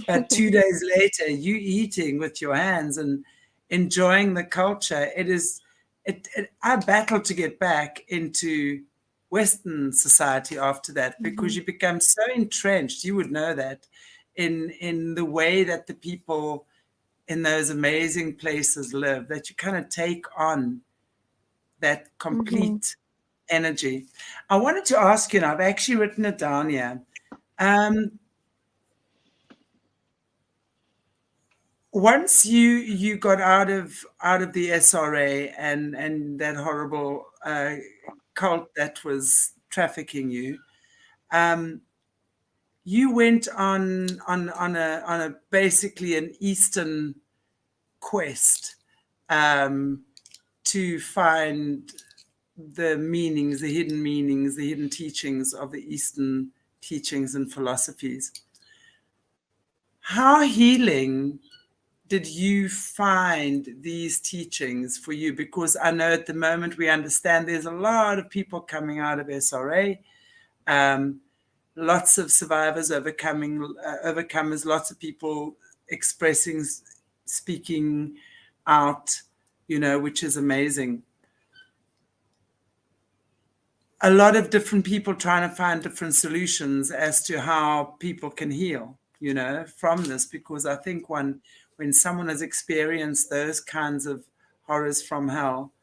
But 2 days later, you eating with your hands and enjoying the culture. I battled to get back into Western society after that because Mm-hmm. you become so entrenched. You would know that in the way that the people in those amazing places live, that you kind of take on that Mm-hmm. complete energy. I wanted to ask you, and I've actually written it down here. Um, Once you got out of the SRA and that horrible cult that was trafficking you, um, you went on a basically an Eastern quest um, to find the hidden teachings of the Eastern teachings and philosophies. How healing did you find these teachings for you? Because I know at the moment we understand there's a lot of people coming out of SRA, um, lots of survivors overcomers, lots of people expressing, speaking out, which is amazing. A lot of different people trying to find different solutions as to how people can heal, from this, because I think when someone has experienced those kinds of horrors from hell,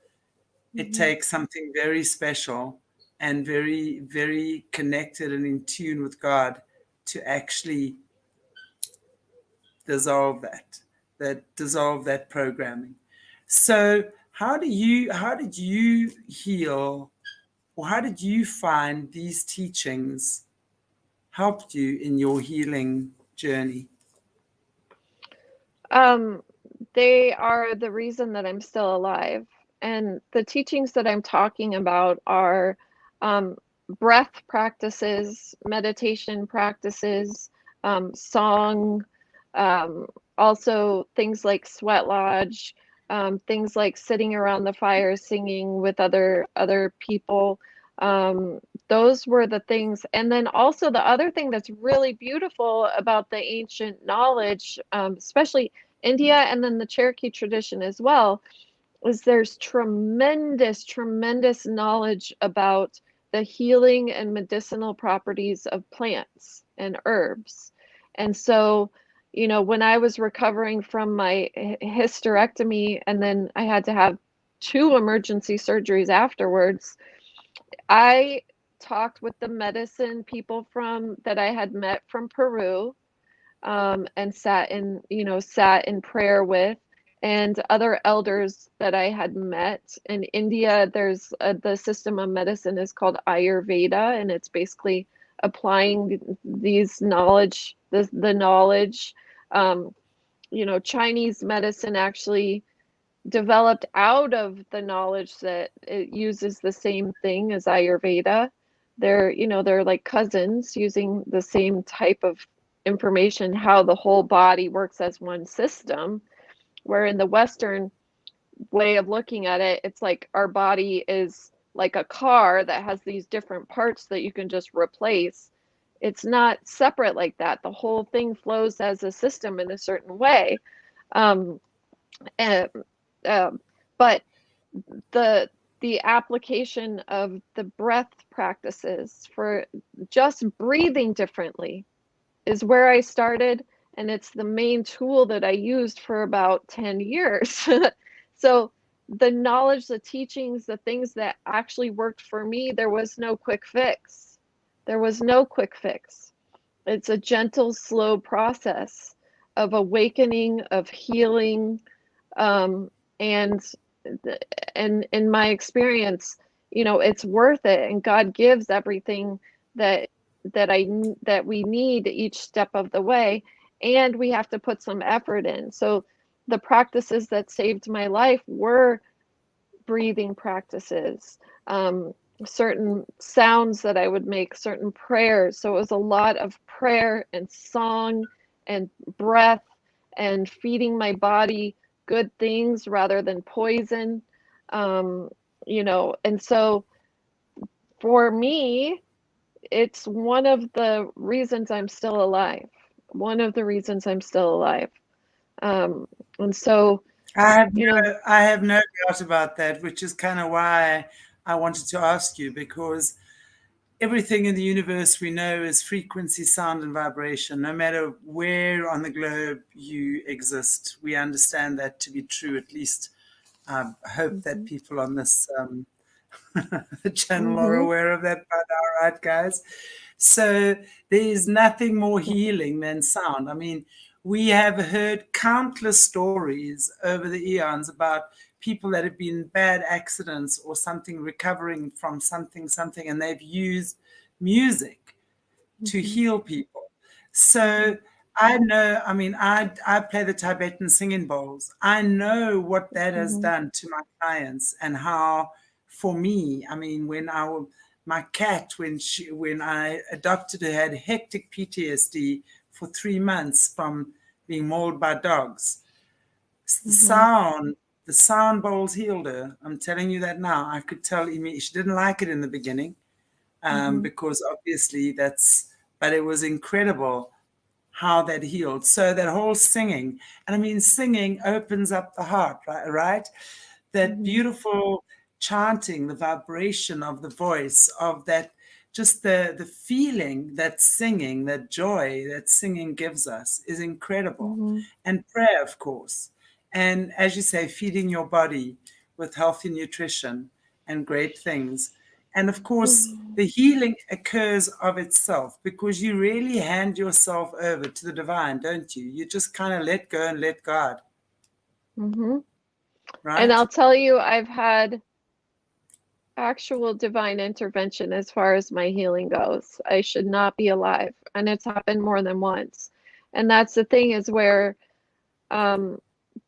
it Mm-hmm. takes something very special and very, very connected and in tune with God to actually dissolve that programming. So how did you heal, or how did you find these teachings helped you in your healing journey? Um, they are the reason that I'm still alive. And the teachings that I'm talking about are um, breath practices, meditation practices, song, um, also things like sweat lodge, things like sitting around the fire singing with other people. Um, those were the things. And then also the other thing that's really beautiful about the ancient knowledge, especially India and then the Cherokee tradition as well, is there's tremendous, tremendous knowledge about the healing and medicinal properties of plants. and herbs. And so, you know, when I was recovering from my hysterectomy, and then I had to have 2 emergency surgeries afterwards, I talked with the medicine people from that I had met from Peru, and sat in prayer with, and other elders that I had met in India. There's the system of medicine is called Ayurveda, and it's basically applying these knowledge, the knowledge. You know, Chinese medicine actually developed out of the knowledge that it uses the same thing as Ayurveda. They're like cousins using the same type of information, how the whole body works as one system, where in the Western way of looking at it, it's like our body is like a car that has these different parts that you can just replace. It's not separate like that. The whole thing flows as a system in a certain way. Um, and, but the application of the breath practices for just breathing differently is where I started, and it's the main tool that I used for about 10 years. So the knowledge, the teachings, the things that actually worked for me, there was no quick fix. There was no quick fix. It's a gentle, slow process of awakening, of healing, and in my experience, you know, it's worth it, and God gives everything that that we need each step of the way, and we have to put some effort in. So the practices that saved my life were breathing practices, certain sounds that I would make, certain prayers. So it was a lot of prayer and song and breath and feeding my body good things rather than poison. You know, and so for me, it's one of the reasons I'm still alive. One of the reasons I'm still alive. And so, you know, I have no doubt about that, which is kind of why I wanted to ask you, because everything in the universe we know is frequency, sound, and vibration. No matter where on the globe you exist, we understand that to be true. At least I hope that people on this channel are mm-hmm, aware of that. But all right, guys. So there is nothing more healing than sound. I mean, we have heard countless stories over the eons about people that have been in bad accidents or something, recovering from something, and they've used music to mm-hmm, heal people. So I know, I mean, I play the Tibetan singing bowls. I know what that has mm-hmm, done to my clients, and how, for me, I mean, my cat, when I adopted her, had hectic PTSD for 3 months from being mauled by dogs. The mm-hmm, sound, the sound bowls healed her. I'm telling you that now. I could tell she didn't like it in the beginning, mm-hmm, because obviously but it was incredible how that healed. So that whole singing, and I mean, singing opens up the heart, right? Right? That mm-hmm, beautiful chanting, the vibration of the voice, of that, just the feeling that singing, that joy that singing gives us is incredible. mm-hmm, And prayer, of course. And as you say, feeding your body with healthy nutrition and great things. And of course, mm-hmm, the healing occurs of itself, because you really hand yourself over to the divine, don't you? You just kind of let go and let God, mm-hmm. And right? I'll tell you, I've had actual divine intervention as far as my healing goes. I should not be alive, and it's happened more than once. And that's the thing, is where um,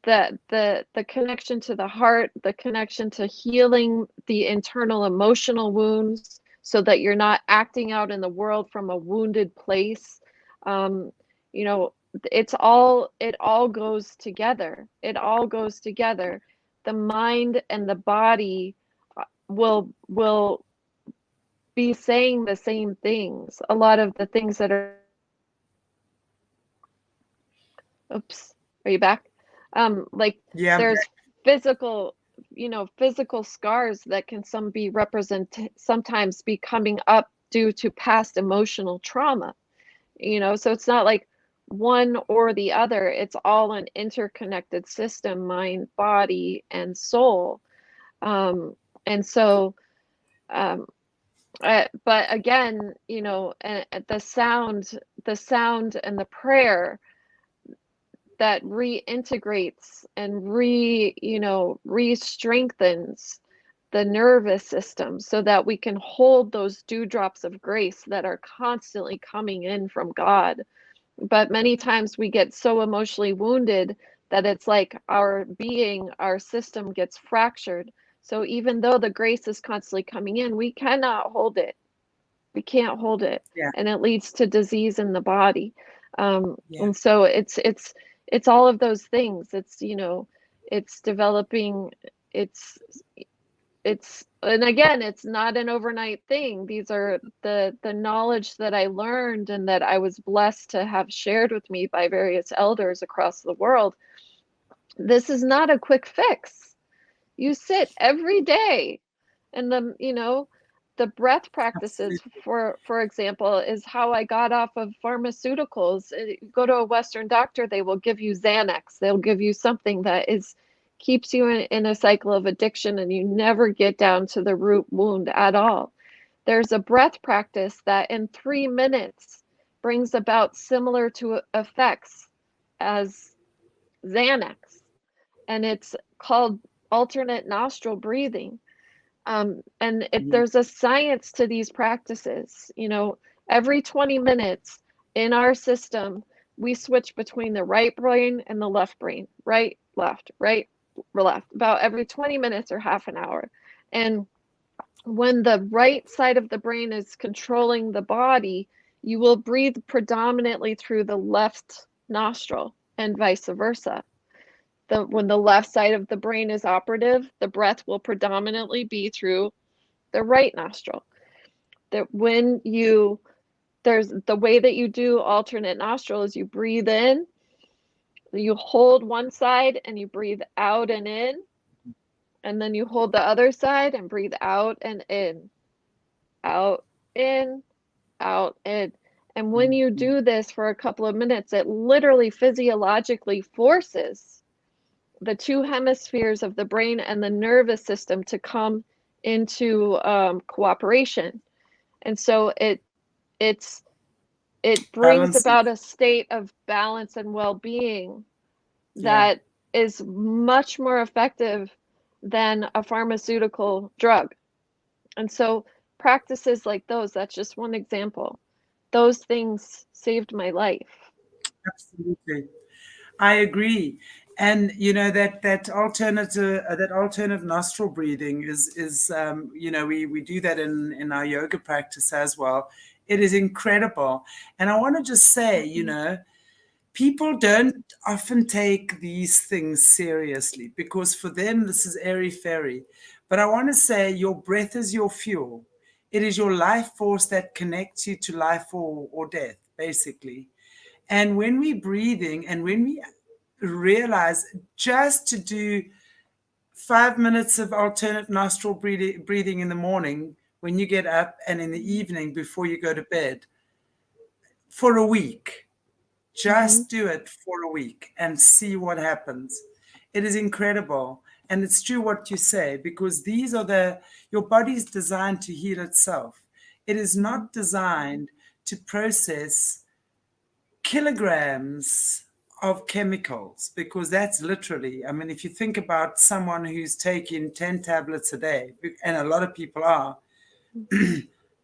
the connection to the heart, the connection to healing the internal emotional wounds, so that you're not acting out in the world from a wounded place. Um, you know, it all goes together. It all goes together. The mind and the body will be saying the same things. A lot of the things that are, oops, are you back? Like Yeah. there's physical, physical scars that can sometimes be coming up due to past emotional trauma. So it's not like one or the other. It's all an interconnected system, mind, body, and soul. And so, um, but again, the sound and the prayer that reintegrates and re-strengthens the nervous system so that we can hold those dewdrops of grace that are constantly coming in from God. But many times we get so emotionally wounded that it's like our system gets fractured. So even though the grace is constantly coming in, we cannot hold it. We can't hold it, Yeah. and it leads to disease in the body. Yeah. And so it's all of those things. It's developing. It's and again, it's not an overnight thing. These are the knowledge that I learned and that I was blessed to have shared with me by various elders across the world. This is not a quick fix. You sit every day, and the breath practices, Absolutely. for example, is how I got off of pharmaceuticals. You go to a Western doctor, they will give you Xanax. They'll give you something that keeps you in a cycle of addiction, and you never get down to the root wound at all. There's a breath practice that in 3 minutes brings about similar to effects as Xanax, and it's called alternate nostril breathing. And Mhm. there's a science to these practices. Every 20 minutes in our system, we switch between the right brain and the left brain, right, left, right, left, about every 20 minutes or half an hour. And when the right side of the brain is controlling the body, you will breathe predominantly through the left nostril and vice versa. When the left side of the brain is operative, the breath will predominantly be through the right nostril. That when there's the way that you do alternate nostril is you breathe in, you hold one side and you breathe out and in, and then you hold the other side and breathe out and in, out, in, out, in. And when you Mhm. do this for a couple of minutes, it literally physiologically forces the two hemispheres of the brain and the nervous system to come into cooperation. And so it's it brings Balancing. about a state of balance and well-being Yeah. that is much more effective than a pharmaceutical drug. And so practices like those, that's just one example. Those things saved my life. Absolutely. I agree. And that alternative nostril breathing is we do that in our yoga practice as well. It is incredible. And I want to just say, people don't often take these things seriously because for them this is airy fairy. But I want to say your breath is your fuel. It is your life force that connects you to life or death, basically. And when we're breathing and when we realize just to do 5 minutes of alternate nostril breathing in the morning when you get up and in the evening before you go to bed for a week, Mm-hmm. just do it for a week and see what happens. It is incredible. And it's true what you say, because your body's designed to heal itself. It is not designed to process kilograms of chemicals, because that's literally, I mean, if you think about someone who's taking 10 tablets a day, and a lot of people are,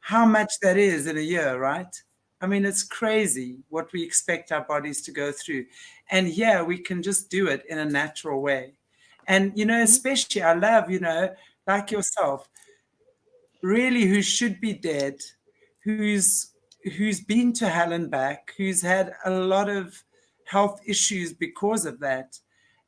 how much that is in a year, right? I mean, it's crazy what we expect our bodies to go through. And here we can just do it in a natural way. And, especially I love, like yourself, really who should be dead, who's been to hell and back, who's had a lot of health issues because of that.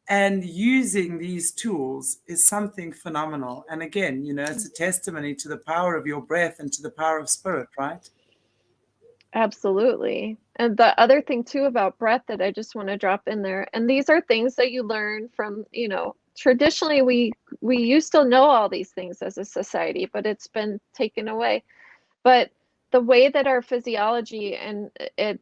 And using these tools is something phenomenal. And again, it's a testimony to the power of your breath and to the power of spirit, right? Absolutely. And the other thing too about breath that I just want to drop in there, and these are things that you learn from, traditionally we used to know all these things as a society, but it's been taken away. But the way that our physiology and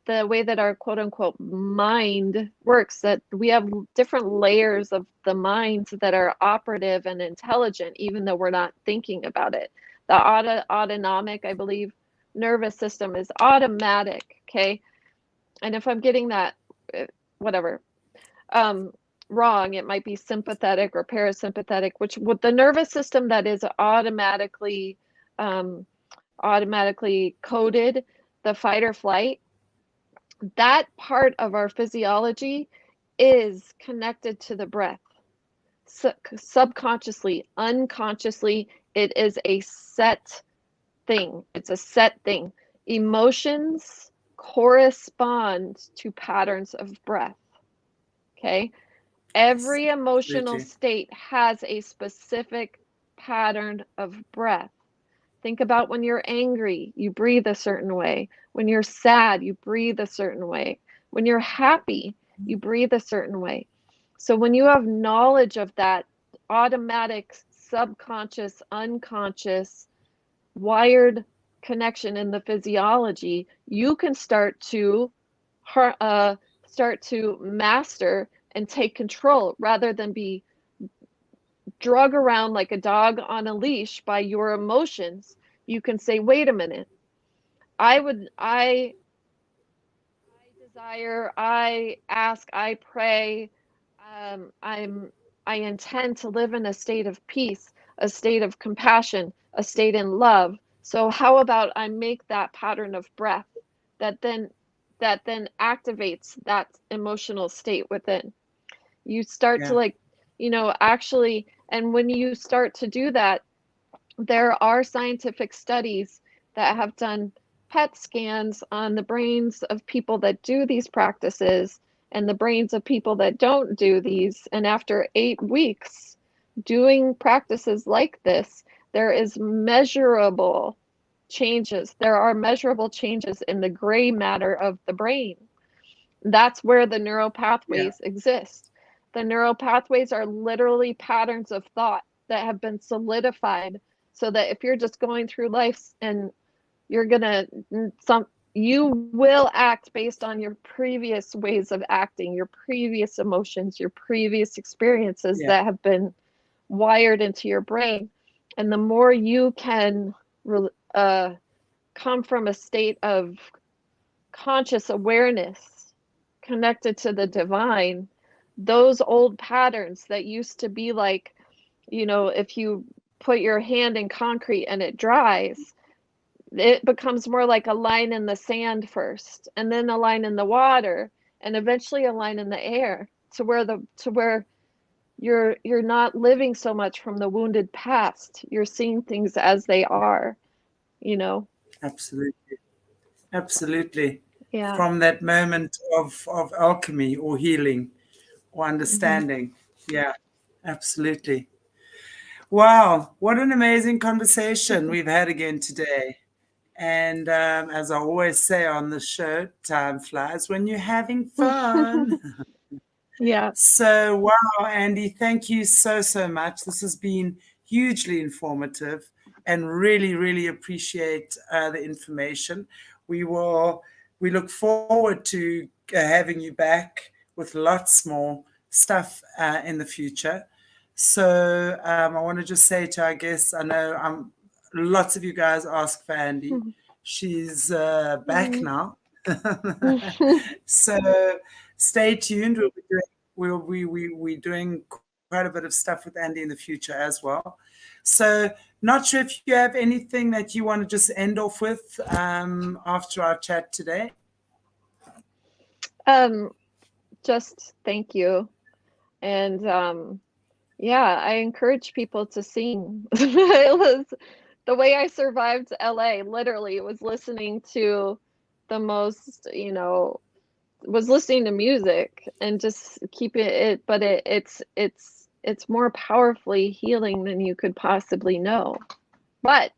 the way that our quote unquote mind works, that we have different layers of the mind that are operative and intelligent, even though we're not thinking about it. The autonomic, I believe, nervous system is automatic. Okay. And if I'm getting that, whatever, wrong, it might be sympathetic or parasympathetic, which with the nervous system that is automatically coded, the fight or flight, that part of our physiology is connected to the breath. Subconsciously, unconsciously, it is a set thing. It's a set thing. Emotions correspond to patterns of breath. Okay. Every emotional state has a specific pattern of breath. Think about when you're angry, you breathe a certain way. When you're sad, you breathe a certain way. When you're happy, you breathe a certain way. So when you have knowledge of that automatic, subconscious, unconscious, wired connection in the physiology, you can start to master and take control rather than be drug around like a dog on a leash by your emotions. You can say, wait a minute, I desire, I ask, I pray, I intend to live in a state of peace, a state of compassion, a state in love. So how about I make that pattern of breath that then activates that emotional state within. You start to actually, and when you start to do that, there are scientific studies that have done PET scans on the brains of people that do these practices and the brains of people that don't do these. And after 8 weeks doing practices like this, there is measurable changes. There are measurable changes in the gray matter of the brain. That's where the neural pathways exist. The neural pathways are literally patterns of thought that have been solidified so that if you're just going through life and you will act based on your previous ways of acting, your previous emotions, your previous experiences that have been wired into your brain. And the more you can come from a state of conscious awareness connected to the divine, those old patterns that used to be like, if you put your hand in concrete and it dries, it becomes more like a line in the sand first, and then a line in the water, and eventually a line in the air, to where you're not living so much from the wounded past. You're seeing things as they are, Absolutely. Yeah. From that moment of alchemy or healing or understanding. Yeah, absolutely. Wow, what an amazing conversation we've had again today. And as I always say on the show, time flies when you're having fun. Yeah. So, wow, Andi, thank you so much. This has been hugely informative and really, really appreciate the information. We look forward to having you back with lots more stuff in the future. So, I want to just say to our guests, I know lots of you guys ask for Andi. She's back now. So stay tuned. We're doing quite a bit of stuff with Andi in the future as well. So not sure if you have anything that you want to just end off with after our chat today. Just thank you. And I encourage people to sing. It was the way I survived LA, literally. It was listening to the most, was listening to music and just keeping it, but it's more powerfully healing than you could possibly know. But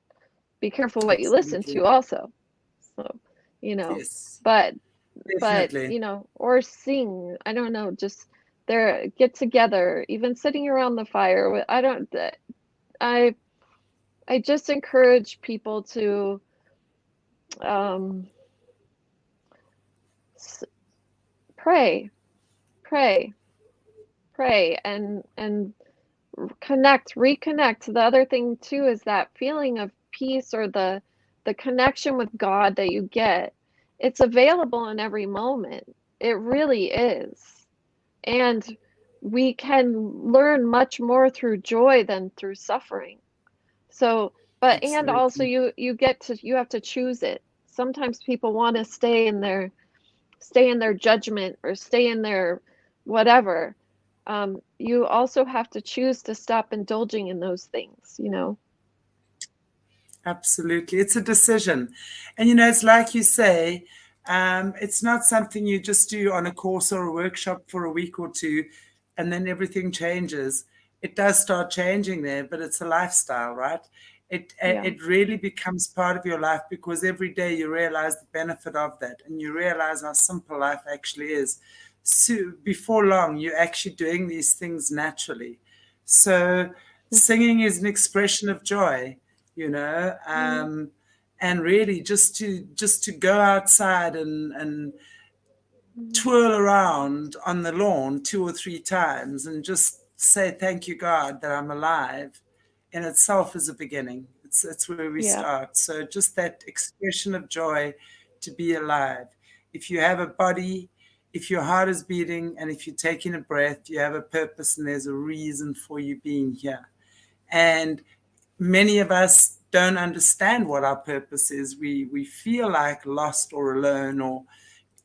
be careful what you listen to also. So, Yes, but definitely. or sing. I don't know, just get together, even sitting around the fire. I just encourage people to um, pray, pray, pray, and reconnect. The other thing too is that feeling of peace, or the connection with God that you get. It's available in every moment. It really is. And we can learn much more through joy than through suffering. So, but and also Absolutely. you have to choose it. Sometimes people want to stay in their judgment, or stay in their whatever. You also have to choose to stop indulging in those things, you know? Absolutely. It's a decision. And, it's like you say, it's not something you just do on a course or a workshop for a week or two, and then everything changes. It does start changing there, but it's a lifestyle, right? Yeah. It really becomes part of your life, because every day you realize the benefit of that, and you realize how simple life actually is. So before long, you're actually doing these things naturally. So singing is an expression of joy, Mhm. and really just to go outside and Mhm. twirl around on the lawn 2 or 3 times and just say thank you, God, that I'm alive, in itself is a beginning. It's where we Yeah. start. So just that expression of joy, to be alive. If you have a body, if your heart is beating, and if you're taking a breath, you have a purpose, and there's a reason for you being here. And many of us don't understand what our purpose is. We feel like lost or alone, or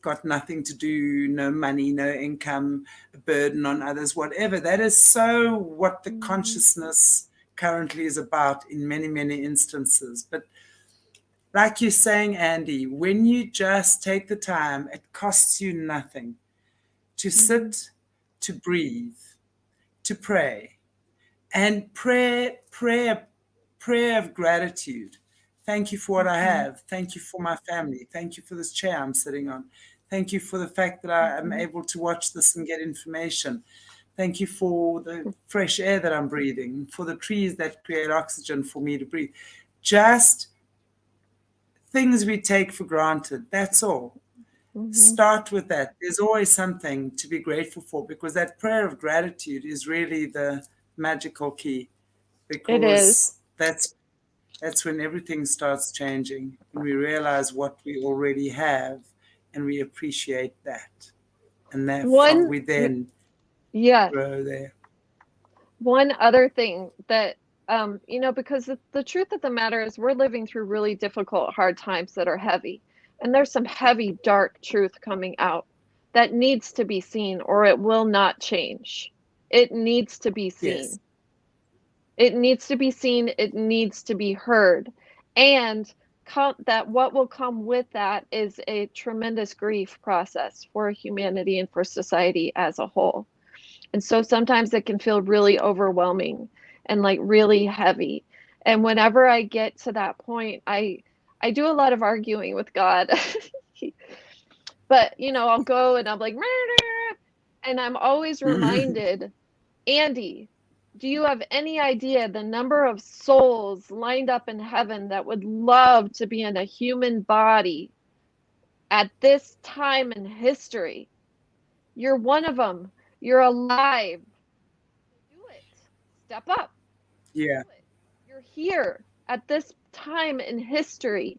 got nothing to do, no money, no income, a burden on others, whatever. That is so what the Mhm. consciousness currently is about in many, many instances. But like you're saying, Andy, when you just take the time, it costs you nothing to Mhm. sit, to breathe, to pray. And prayer of gratitude. Thank you for what I Mhm. have. Thank you for my family. Thank you for this chair I'm sitting on. Thank you for the fact that I am Mhm. able to watch this and get information. Thank you for the fresh air that I'm breathing, for the trees that create oxygen for me to breathe. Just things we take for granted. That's all. Mhm. Start with that. There's always something to be grateful for, because that prayer of gratitude is really the magical key, It is. because that's when everything starts changing, and we realize what we already have, and we appreciate that, and that from One, within yeah, grow there. one other thing that, because the truth of the matter is we're living through really difficult, hard times that are heavy. And there's some heavy, dark truth coming out that needs to be seen, or it will not change. It needs to be Yes. seen. It needs to be seen, it needs to be heard. And that what will come with that is a tremendous grief process for humanity and for society as a whole. And so sometimes it can feel really overwhelming and like really heavy. And whenever I get to that point, I do a lot of arguing with God. But I'll go and I'm like, and I'm always reminded, Andi, do you have any idea the number of souls lined up in heaven that would love to be in a human body at this time in history? You're one of them. You're alive. Do it. Step up. Yeah. Do it. You're here at this time in history.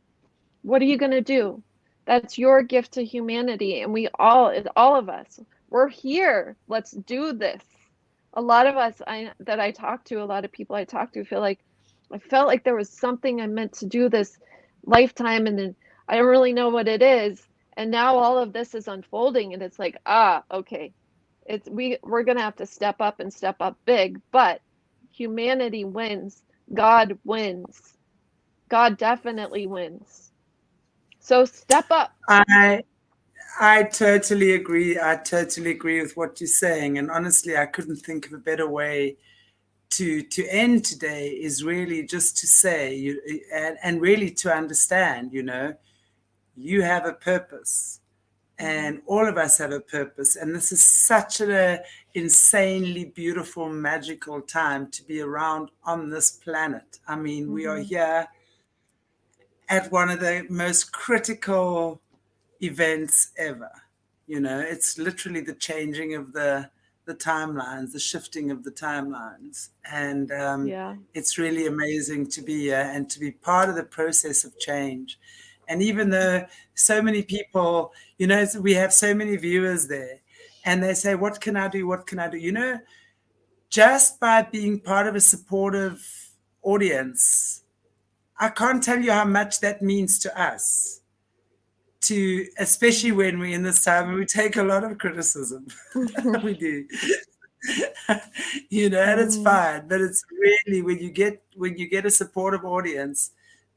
What are you going to do? That's your gift to humanity. And all of us, we're here. Let's do this. A lot of us I talk to, a lot of people I talk to feel like I felt like there was something I meant to do this lifetime, and then I don't really know what it is. And now all of this is unfolding, and it's like, okay. We're gonna have to step up and step up big, but humanity wins. God wins. God definitely wins. So step up. I I totally agree. I totally agree with what you're saying. And honestly, I couldn't think of a better way to end today, is really just to say, and really to understand, you have a purpose, Mhm. and all of us have a purpose. And this is such an insanely beautiful, magical time to be around on this planet. I mean, we are Mhm. here, at one of the most critical events ever. You know, it's literally the changing of the timelines, the shifting of the timelines. And Yeah. it's really amazing to be here and to be part of the process of change. And even though so many people, you know, we have so many viewers there, and they say, what can I do? What can I do? You know, just by being part of a supportive audience, I can't tell you how much that means to us. To especially when we're in this time and we take a lot of criticism. We do. You know, and it's fine, but it's really when you get a supportive audience,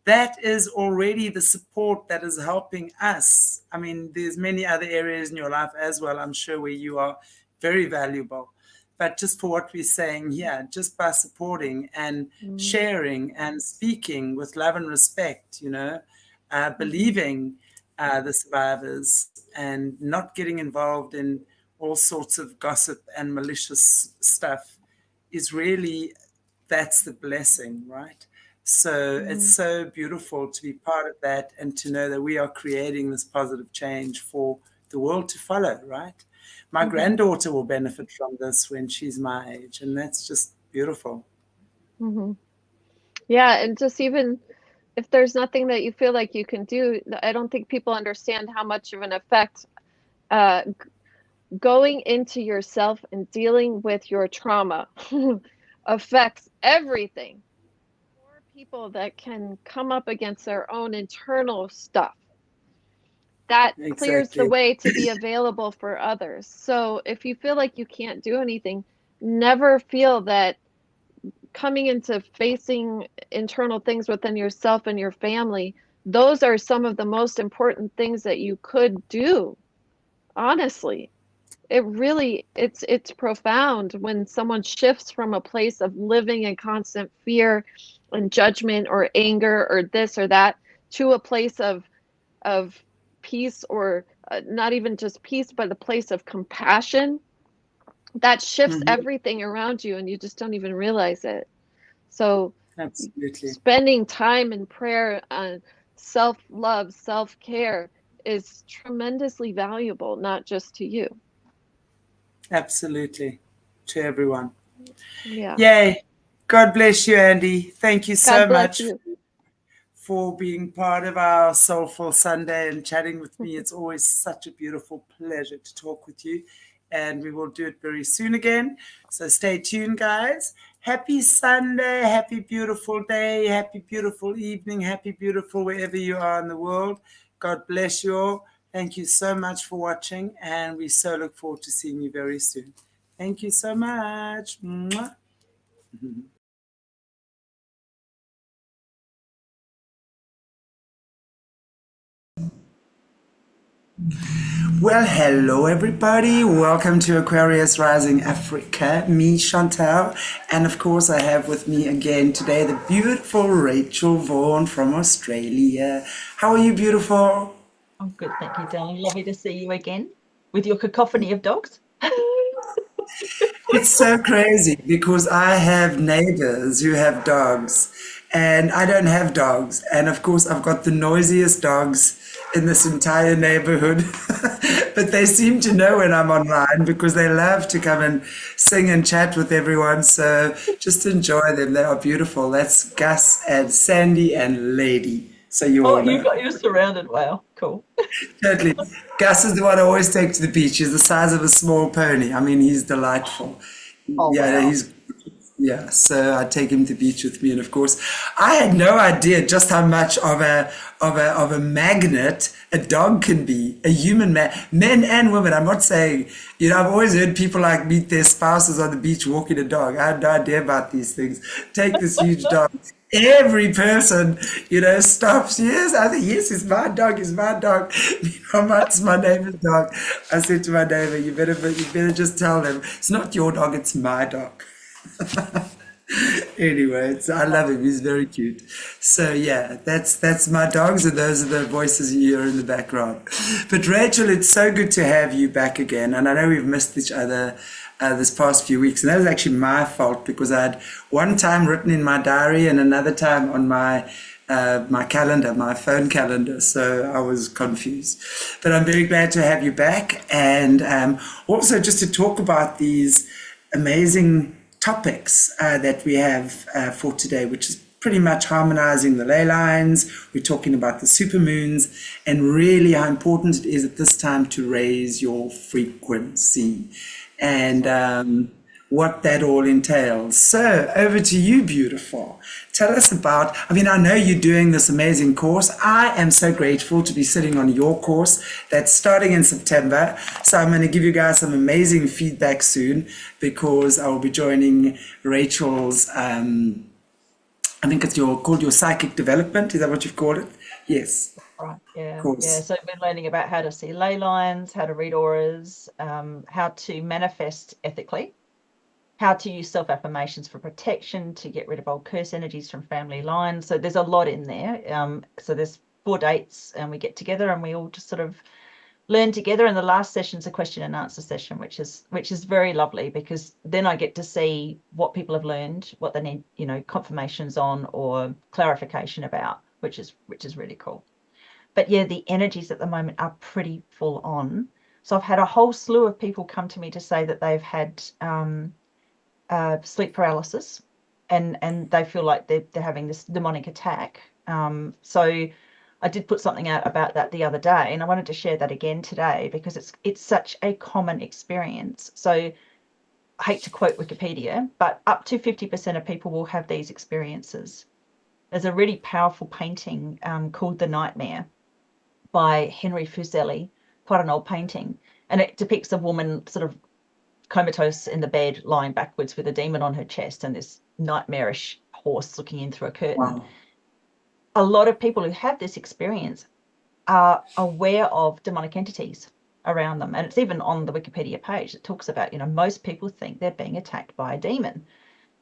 that is already the support that is helping us. I mean, there's many other areas in your life as well, I'm sure, where you are very valuable. But just for what we're saying here, just by supporting and sharing and speaking with love and respect, you know, believing the survivors and not getting involved in all sorts of gossip and malicious stuff is really, that's the blessing, right? So it's so beautiful to be part of that and to know that we are creating this positive change for the world to follow, right? My granddaughter will benefit from this when she's my age, and that's just beautiful. Yeah, and just even if there's nothing that you feel like you can do, I don't think people understand how much of an effect going into yourself and dealing with your trauma affects everything. For people that can come up against their own internal stuff, that clears the Exactly. way to be available for others. So if you feel like you can't do anything, never feel that coming into facing internal things within yourself and your family, those are some of the most important things that you could do. Honestly, it really, it's profound when someone shifts from a place of living in constant fear and judgment or anger or this or that to a place of peace, or not even just peace, but a place of compassion. That shifts everything around you and you just don't even realize it. So Absolutely. spending time in prayer on self-love, self-care is tremendously valuable, not just to you. Absolutely. To everyone. Yeah. Yay. God bless you, Andy. Thank you God so bless much you. for being part of our Soulful Sunday and chatting with me. It's always such a beautiful pleasure to talk with you. And we will do it very soon again. So stay tuned, guys. Happy Sunday. Happy beautiful day. Happy beautiful evening. Happy beautiful wherever you are in the world. God bless you all. Thank you so much for watching. And we so look forward to seeing you very soon. Thank you so much. Mwah. Well, hello everybody. Welcome to Aquarius Rising Africa. Me, Chantal, and of course I have with me again today the beautiful Rachel Vaughan from Australia. How are you, beautiful? I'm good, thank you, darling. Lovely to see you again with your cacophony of dogs. It's so crazy because I have neighbors who have dogs and I don't have dogs. And of course, I've got the noisiest dogs in this entire neighborhood. But they seem to know when I'm online because they love to come and sing and chat with everyone. So just enjoy them. They are beautiful. That's Gus and Sandy and Lady. So you Oh, all know. you're surrounded. Wow, cool. Totally. Gus is the one I always take to the beach. He's the size of a small pony. I mean, he's delightful. Oh, Yeah, wow. he's yeah. So I take him to the beach with me, and of course, I had no idea just how much of a magnet a dog can be. A human man, men and women. I'm not saying, you know, I've always heard people like meet their spouses on the beach walking a dog. I had no idea about these things. Take this huge dog. Every person, you know, stops. Yes, I think, yes, it's my dog, it's my dog. Meanwhile, it's my neighbor's dog. I said to my neighbor, you better just tell them, it's not your dog, it's my dog. Anyway, I love him. He's very cute. So yeah, that's my dogs, and those are the voices you hear in the background. But Rachel, it's so good to have you back again. And I know we've missed each other this past few weeks, and that was actually my fault because I had one time written in my diary and another time on my my calendar, my phone calendar, so I was confused. But I'm very glad to have you back, and also just to talk about these amazing topics that we have for today, which is pretty much harmonizing the ley lines. We're talking about the supermoons and really how important it is at this time to raise your frequency and what that all entails. So over to you, beautiful. Tell us about, I mean, I know you're doing this amazing course. I am so grateful to be sitting on your course that's starting in September. So I'm going to give you guys some amazing feedback soon because I will be joining Rachel's, I think it's called your psychic development. Is that what you've called it? Yes. Right. Yeah. Course. Yeah. So we're learning about how to see ley lines, how to read auras, how to manifest ethically, how to use self-affirmations for protection, to get rid of old curse energies from family lines. So there's a lot in there. So there's 4 dates and we get together and we all just sort of learn together. And the last session's a question and answer session, which is very lovely because then I get to see what people have learned, what they need, you know, confirmations on or clarification about, which is really cool. But yeah, the energies at the moment are pretty full on. So I've had a whole slew of people come to me to say that they've had sleep paralysis and they feel like they're having this demonic attack. So I did put something out about that the other day, and I wanted to share that again today because it's such a common experience. So I hate to quote Wikipedia, but up to 50% of people will have these experiences. There's a really powerful painting called The Nightmare by Henry Fuseli, quite an old painting, and it depicts a woman sort of comatose in the bed, lying backwards with a demon on her chest and this nightmarish horse looking in through a curtain. Wow. A lot of people who have this experience are aware of demonic entities around them. And it's even on the Wikipedia page. It talks about, you know, most people think they're being attacked by a demon.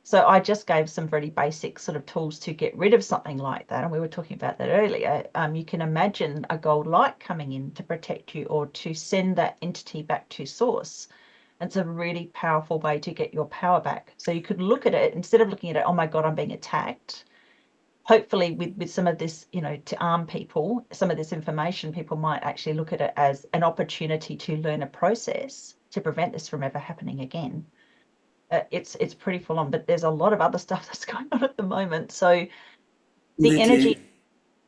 So I just gave some very basic sort of tools to get rid of something like that. And we were talking about that earlier. You can imagine a gold light coming in to protect you or to send that entity back to source. It's a really powerful way to get your power back. So you could look at it, instead of looking at it, oh my God, I'm being attacked. Hopefully with some of this, you know, to arm people, some of this information, people might actually look at it as an opportunity to learn a process to prevent this from ever happening again. It's pretty full on, but there's a lot of other stuff that's going on at the moment. So the energy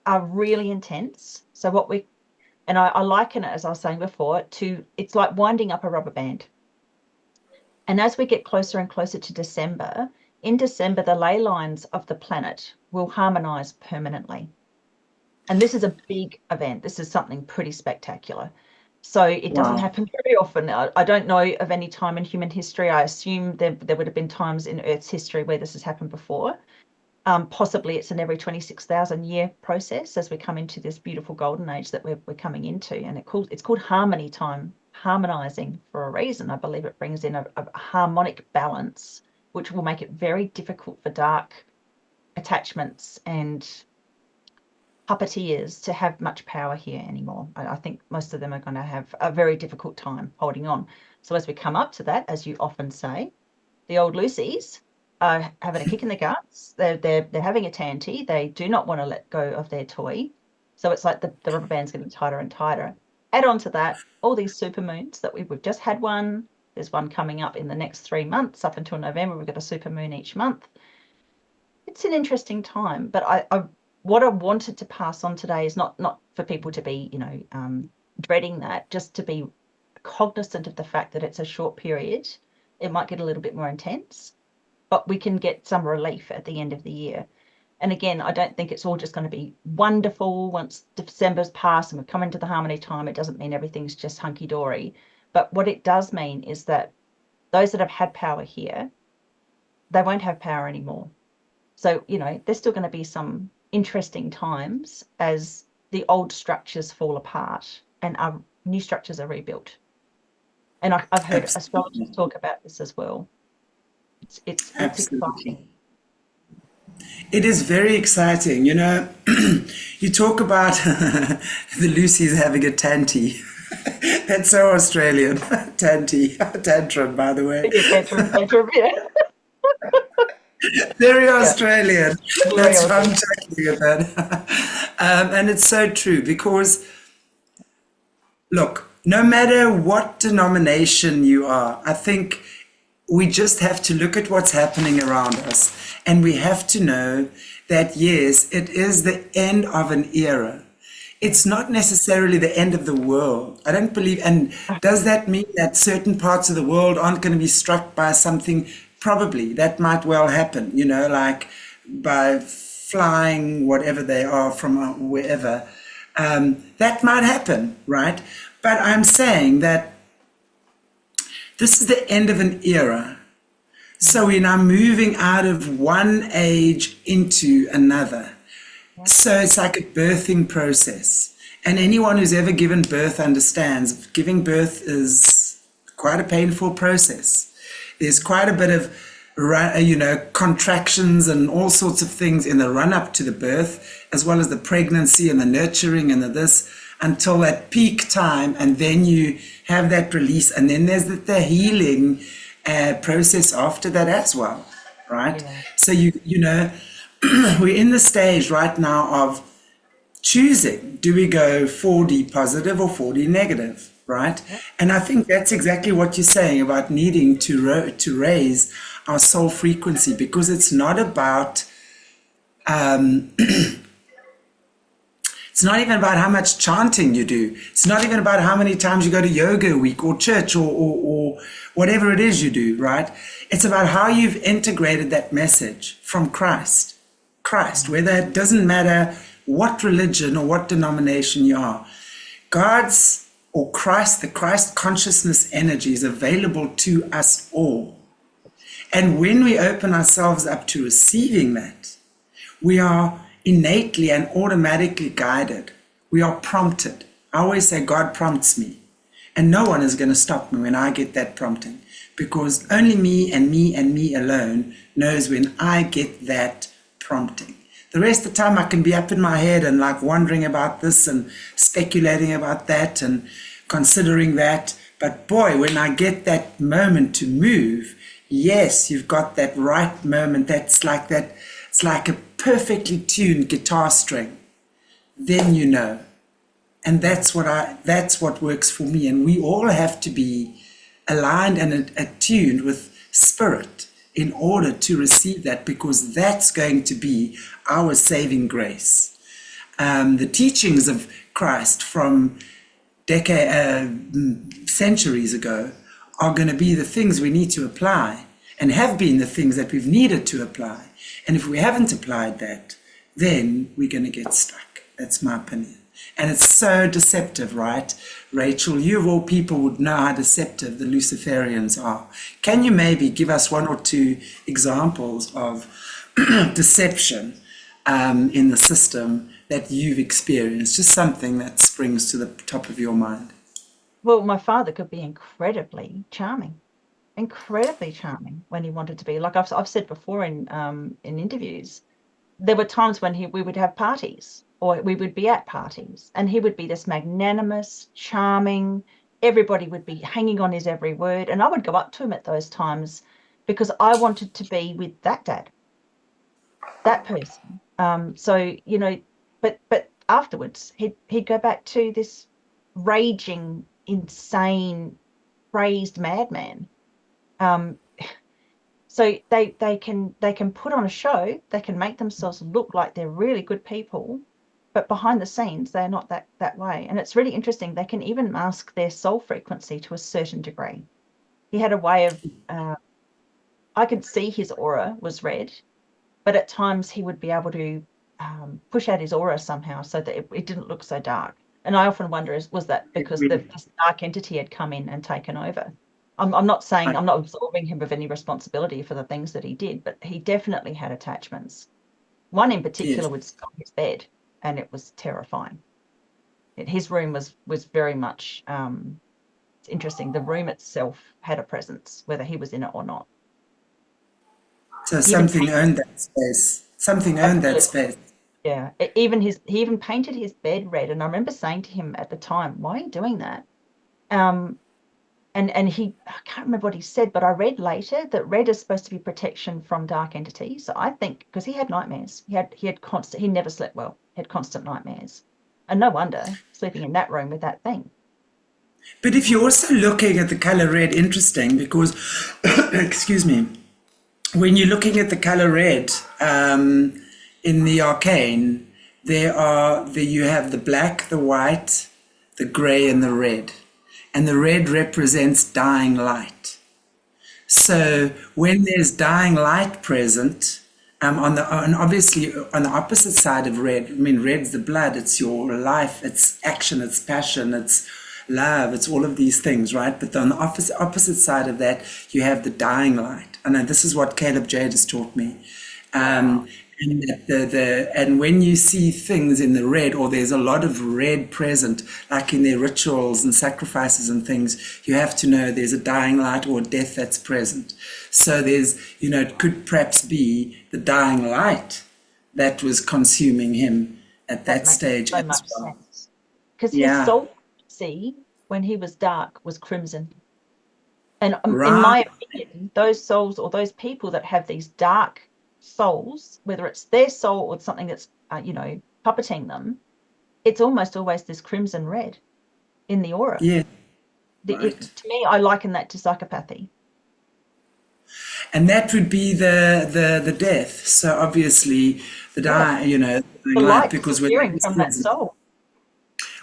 are really intense. So I liken it, as I was saying before, to it's like winding up a rubber band. And as we get closer and closer to December, in December, the ley lines of the planet will harmonize permanently. And this is a big event. This is something pretty spectacular. So it doesn't happen very often. I don't know of any time in human history. I assume there would have been times in Earth's history where this has happened before. Possibly it's an every 26,000 year process as we come into this beautiful golden age that we're coming into. And it's called harmony time, harmonizing for a reason. I believe it brings in a harmonic balance, which will make it very difficult for dark attachments and puppeteers to have much power here anymore. I think most of them are going to have a very difficult time holding on. So as we come up to that, as you often say, the old Lucies are having a kick in the guts. They're having a tanty. They do not want to let go of their toy. So it's like the rubber band's getting tighter and tighter. Add on to that all these supermoons that we've just had one. There's one coming up in the next 3 months. Up until November, we've got a supermoon each month. It's an interesting time, but what I wanted to pass on today is not for people to be, you know, dreading that, just to be cognizant of the fact that it's a short period. It might get a little bit more intense, but we can get some relief at the end of the year. And again, I don't think it's all just going to be wonderful once December's passed and we've come into the harmony time. It doesn't mean everything's just hunky-dory. But what it does mean is that those that have had power here, they won't have power anymore. So, you know, there's still going to be some interesting times as the old structures fall apart and our new structures are rebuilt. And I've heard astrologers talk about this as well. It's exciting. It is very exciting. You know, you talk about the Lucy's having a tanty. That's so Australian. Tanty. Tantrum, by the way. Tantrum, yeah. Very Yeah, Australian. very That's what I'm Aussie. talking about. And it's so true because, look, no matter what denomination you are, I think we just have to look at what's happening around us and we have to know that, yes, it is the end of an era. It's not necessarily the end of the world. I don't believe, and does that mean that certain parts of the world aren't going to be struck by something? Probably. That might well happen, like by flying, whatever they are from wherever. That might happen, right? But I'm saying that this is the end of an era. So we're now moving out of one age into another. So it's like a birthing process. And anyone who's ever given birth understands giving birth is quite a painful process. There's quite a bit of, contractions and all sorts of things in the run up to the birth, as well as the pregnancy and the nurturing and the this, until that peak time. And then you have that release. And then there's the healing process after that as well, right? Yeah. So, we're in the stage right now of choosing, do we go 4D positive or 4D negative, right? And I think that's exactly what you're saying about needing to raise our soul frequency, because it's not about it's not even about how much chanting you do. It's not even about how many times you go to yoga a week or church or whatever it is you do, right? It's about how you've integrated that message from Christ, whether it doesn't matter what religion or what denomination you are. God's or Christ, the Christ consciousness energy is available to us all. And when we open ourselves up to receiving that, we are innately and automatically guided. We are prompted. I always say God prompts me. And no one is going to stop me when I get that prompting, because only me and me and me alone knows when I get that prompting. The rest of the time I can be up in my head and like wondering about this and speculating about that and considering that. But boy, when I get that moment to move, yes, you've got that right moment. That's like that. It's like a perfectly tuned guitar string. Then you know. And that's what works for me. And we all have to be aligned and attuned with spirit in order to receive that, because that's going to be our saving grace. The teachings of Christ from centuries ago are going to be the things we need to apply, and have been the things that we've needed to apply. And if we haven't applied that, then we're going to get stuck. That's my opinion. And it's so deceptive, right? Rachel, you of all people would know how deceptive the Luciferians are. Can you maybe give us one or two examples of deception in the system that you've experienced? Just something that springs to the top of your mind. Well, my father could be incredibly charming when he wanted to be. Like I've said before in interviews, there were times when we would have parties, or we would be at parties, and he would be this magnanimous, charming. Everybody would be hanging on his every word, and I would go up to him at those times because I wanted to be with that dad, that person. So but afterwards he'd go back to this raging, insane, crazed madman. So they can put on a show, they can make themselves look like they're really good people, but behind the scenes they're not that way. And it's really interesting. They can even mask their soul frequency to a certain degree. He had a way of I could see his aura was red, but at times he would be able to push out his aura somehow so that it didn't look so dark. And I often wonder, was that because this dark entity had come in and taken over? I'm not saying, I'm not absolving him of any responsibility for the things that he did, but he definitely had attachments. One in particular would sit on his bed, and it was terrifying. His room was very much, it's interesting. The room itself had a presence, whether he was in it or not. So something owned that space. Something owned that space. Yeah, he even painted his bed red, and I remember saying to him at the time, "Why are you doing that?" And I can't remember what he said, but I read later that red is supposed to be protection from dark entities. So I think because he had nightmares, he never slept well, he had constant nightmares, and no wonder sleeping in that room with that thing. But if you're also looking at the color red, interesting because, excuse me, when you're looking at the color red in the arcane, you have the black, the white, the gray, and the red. And the red represents dying light. So when there's dying light present, and obviously on the opposite side of red, I mean, red's the blood, it's your life, it's action, it's passion, it's love, it's all of these things, right? But on the opposite side of that, you have the dying light. And this is what Caleb Jade has taught me. And when you see things in the red, or there's a lot of red present, like in their rituals and sacrifices and things, you have to know there's a dying light or a death that's present. So there's, it could perhaps be the dying light that was consuming him at that stage so as much well. sense. Because his soul frequency when he was dark was crimson. And in my opinion, those souls or those people that have these dark souls, whether it's their soul or something that's puppeting them, it's almost always this crimson red in the aura. Yeah. To me, I liken that to psychopathy. And that would be the death. So obviously the the light, because we're hearing from that soul.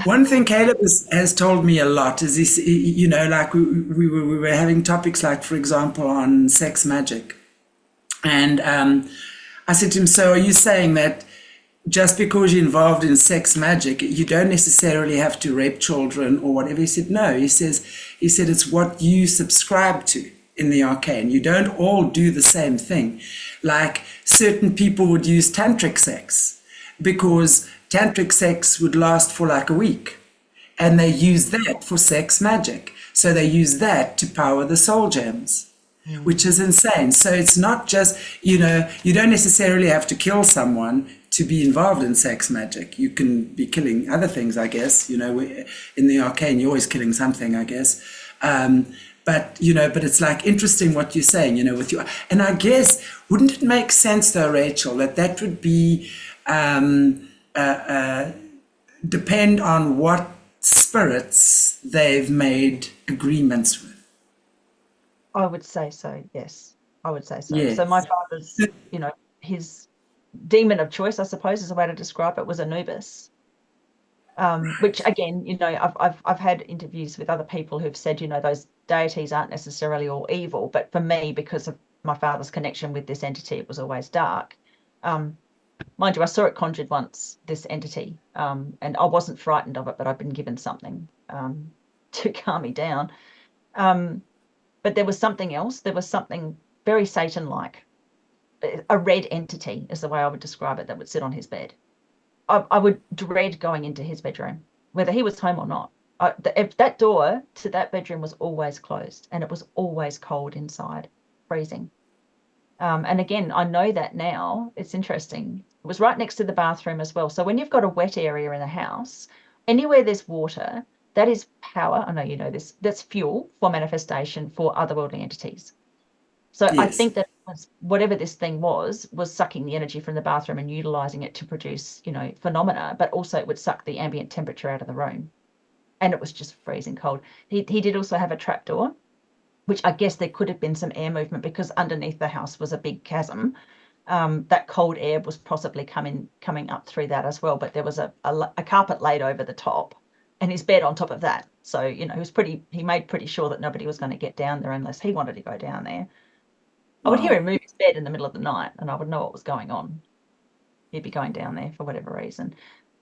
One thing Caleb has told me a lot is this, like we were having topics like, for example, on sex magic. And I said to him, so are you saying that just because you're involved in sex magic, you don't necessarily have to rape children or whatever? He said, no. He said it's what you subscribe to in the arcane. You don't all do the same thing. Like certain people would use tantric sex because tantric sex would last for like a week. And they use that for sex magic. So they use that to power the soul gems, which is insane. So it's not just, you don't necessarily have to kill someone to be involved in sex magic. You can be killing other things, I guess. In the arcane, you're always killing something, I guess. But it's like interesting what you're saying, with your, and I guess, wouldn't it make sense though, Rachel, that would be, depend on what spirits they've made agreements with? I would say so, yes. I would say so. Yes. So my father's, his demon of choice, I suppose, is a way to describe it, was Anubis. Which again, I've had interviews with other people who've said, those deities aren't necessarily all evil, but for me, because of my father's connection with this entity, it was always dark. Mind you, I saw it conjured once, this entity, and I wasn't frightened of it, but I'd been given something to calm me down. But there was something else. There was something very Satan-like. A red entity is the way I would describe it, that would sit on his bed. I would dread going into his bedroom, whether he was home or not. That door to that bedroom was always closed, and it was always cold inside, freezing. And again, I know that now. It's interesting. It was right next to the bathroom as well. So when you've got a wet area in the house, anywhere there's water, that is power. I know you know this. That's fuel for manifestation for otherworldly entities. So yes. I think that whatever this thing was sucking the energy from the bathroom and utilizing it to produce, phenomena, but also it would suck the ambient temperature out of the room. And it was just freezing cold. He did also have a trapdoor, which I guess there could have been some air movement because underneath the house was a big chasm. That cold air was possibly coming up through that as well. But there was a carpet laid over the top and his bed on top of that. So, he made pretty sure that nobody was going to get down there unless he wanted to go down there. I would hear him move his bed in the middle of the night and I would know what was going on. He'd be going down there for whatever reason.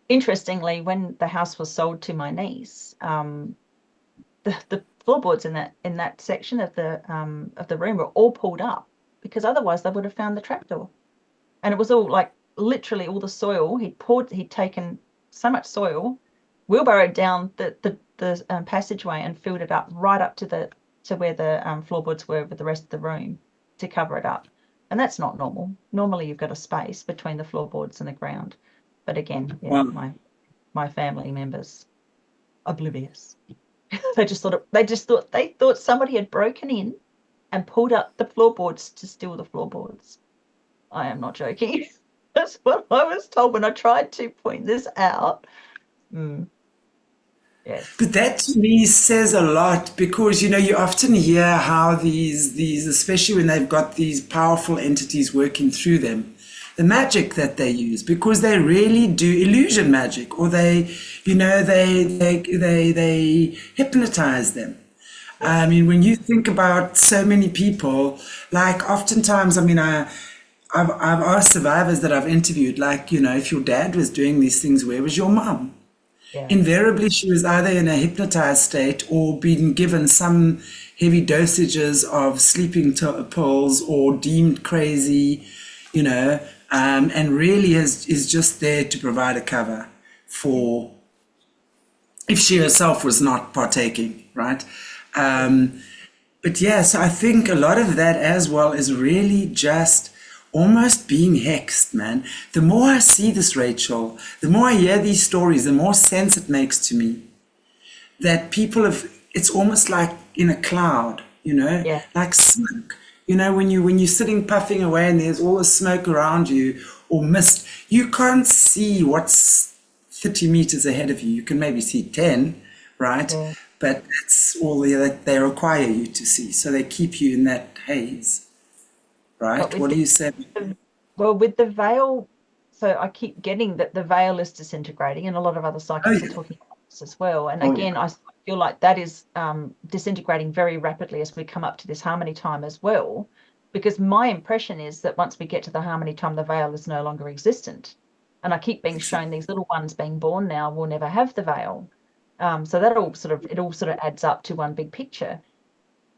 Interestingly, when the house was sold to my niece, the floorboards in that section of the room were all pulled up because otherwise they would have found the trapdoor. And it was all like literally all the soil he'd taken so much soil, wheelbarrowed down the passageway and filled it up right up to where the floorboards were with the rest of the room to cover it up. And that's not normal. Normally you've got a space between the floorboards and the ground. But again, my family members oblivious. They thought somebody had broken in and pulled up the floorboards to steal the floorboards. I am not joking. That's what I was told when I tried to point this out. Yes. But that to me says a lot, because you often hear how these especially when they've got these powerful entities working through them, the magic that they use, because they really do illusion magic, or they hypnotize them. I mean, when you think about so many people, like oftentimes, I mean, I've asked survivors that I've interviewed, like, if your dad was doing these things, where was your mum? Yeah. Invariably, she was either in a hypnotized state or being given some heavy dosages of sleeping pills, or deemed crazy, and really is just there to provide a cover for if she herself was not partaking, right? But yeah, so I think a lot of that as well is really just almost being hexed, man. The more I see this, Rachel, the more I hear these stories, the more sense it makes to me that people it's almost like in a cloud, Yeah. like smoke. When you're sitting puffing away and there's all the smoke around you, or mist, you can't see what's 30 meters ahead of you. You can maybe see 10, right? Yeah. But that's all that they require you to see. So they keep you in that haze. Right? What do you say? Well, with the veil, so I keep getting that the veil is disintegrating, and a lot of other psychics are talking about this as well. And again, I feel like that is disintegrating very rapidly as we come up to this harmony time as well, because my impression is that once we get to the harmony time, the veil is no longer existent. And I keep being shown these little ones being born now will never have the veil. So that all sort of adds up to one big picture.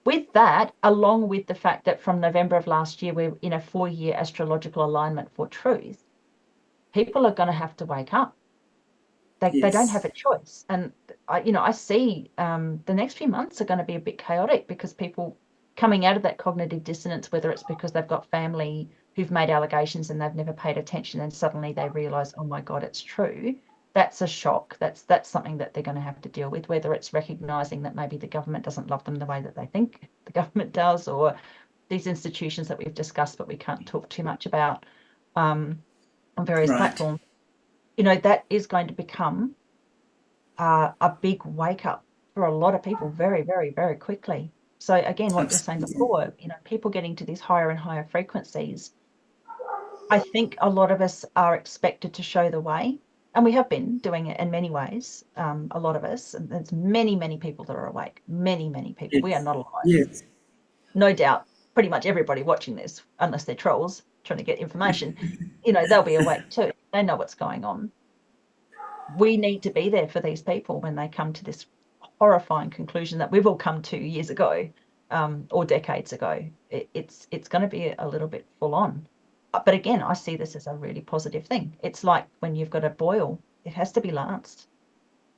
With that, along with the fact that from November of last year, we're in a 4-year astrological alignment for truth, people are going to have to wake up. They don't have a choice. And I see the next few months are going to be a bit chaotic, because people coming out of that cognitive dissonance, whether it's because they've got family who've made allegations and they've never paid attention, and suddenly they realize, oh my God, it's true. That's a shock. That's something that they're going to have to deal with, whether it's recognizing that maybe the government doesn't love them the way that they think the government does, or these institutions that we've discussed but we can't talk too much about on various platforms. That is going to become a big wake up for a lot of people very, very, very quickly. So again, what you're saying before, people getting to these higher and higher frequencies, I think a lot of us are expected to show the way. And we have been doing it in many ways, a lot of us. And there's many, many people that are awake. Many, many people. Yes. We are not alone. Yes. No doubt, pretty much everybody watching this, unless they're trolls trying to get information, they'll be awake too. They know what's going on. We need to be there for these people when they come to this horrifying conclusion that we've all come to years ago, or decades ago. It's going to be a little bit full on. But again, I see this as a really positive thing. It's like when you've got a boil, it has to be lanced.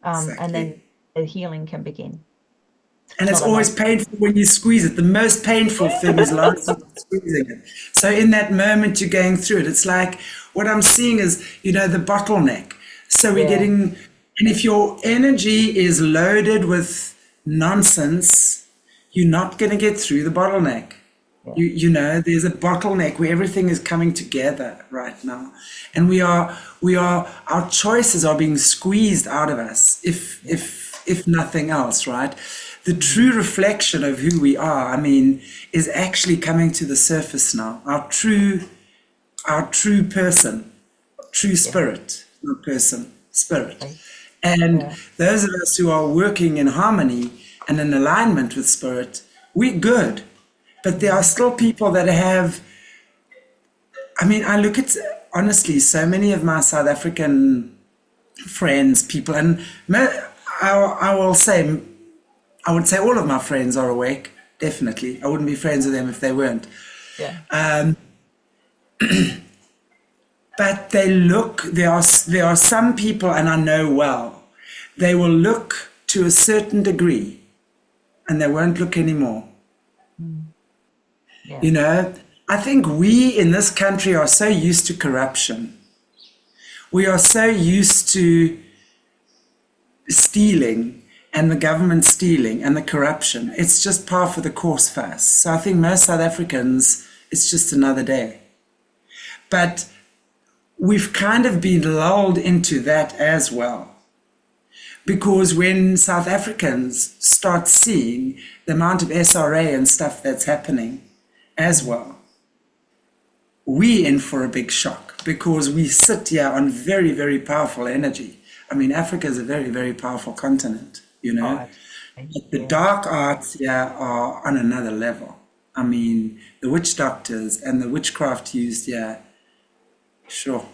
And then the healing can begin. And it's always painful when you squeeze it. The most painful thing is squeezing it. So in that moment you're going through it, it's like what I'm seeing is, the bottleneck. So we're getting, and if your energy is loaded with nonsense, you're not going to get through the bottleneck. Yeah. There's a bottleneck where everything is coming together right now, and our choices are being squeezed out of us, if nothing else, right? The true reflection of who we are, is actually coming to the surface now. Our true person, true spirit, not person, spirit. And those of us who are working in harmony and in alignment with spirit, we're good. But there are still people that have, I look at, honestly, so many of my South African friends, people, and I would say all of my friends are awake, definitely. I wouldn't be friends with them if they weren't. Yeah. But there are some people, and I know well, they will look to a certain degree and they won't look anymore. Yeah. I think we in this country are so used to corruption. We are so used to stealing and the government stealing and the corruption, it's just par for the course for us. So I think most South Africans, it's just another day. But we've kind of been lulled into that as well. Because when South Africans start seeing the amount of SRA and stuff that's happening as well, we're in for a big shock because we sit here on very, very powerful energy. I mean, Africa is a very, very powerful continent, you know. But the dark arts here are on another level. I mean, the witch doctors and the witchcraft used here, sure.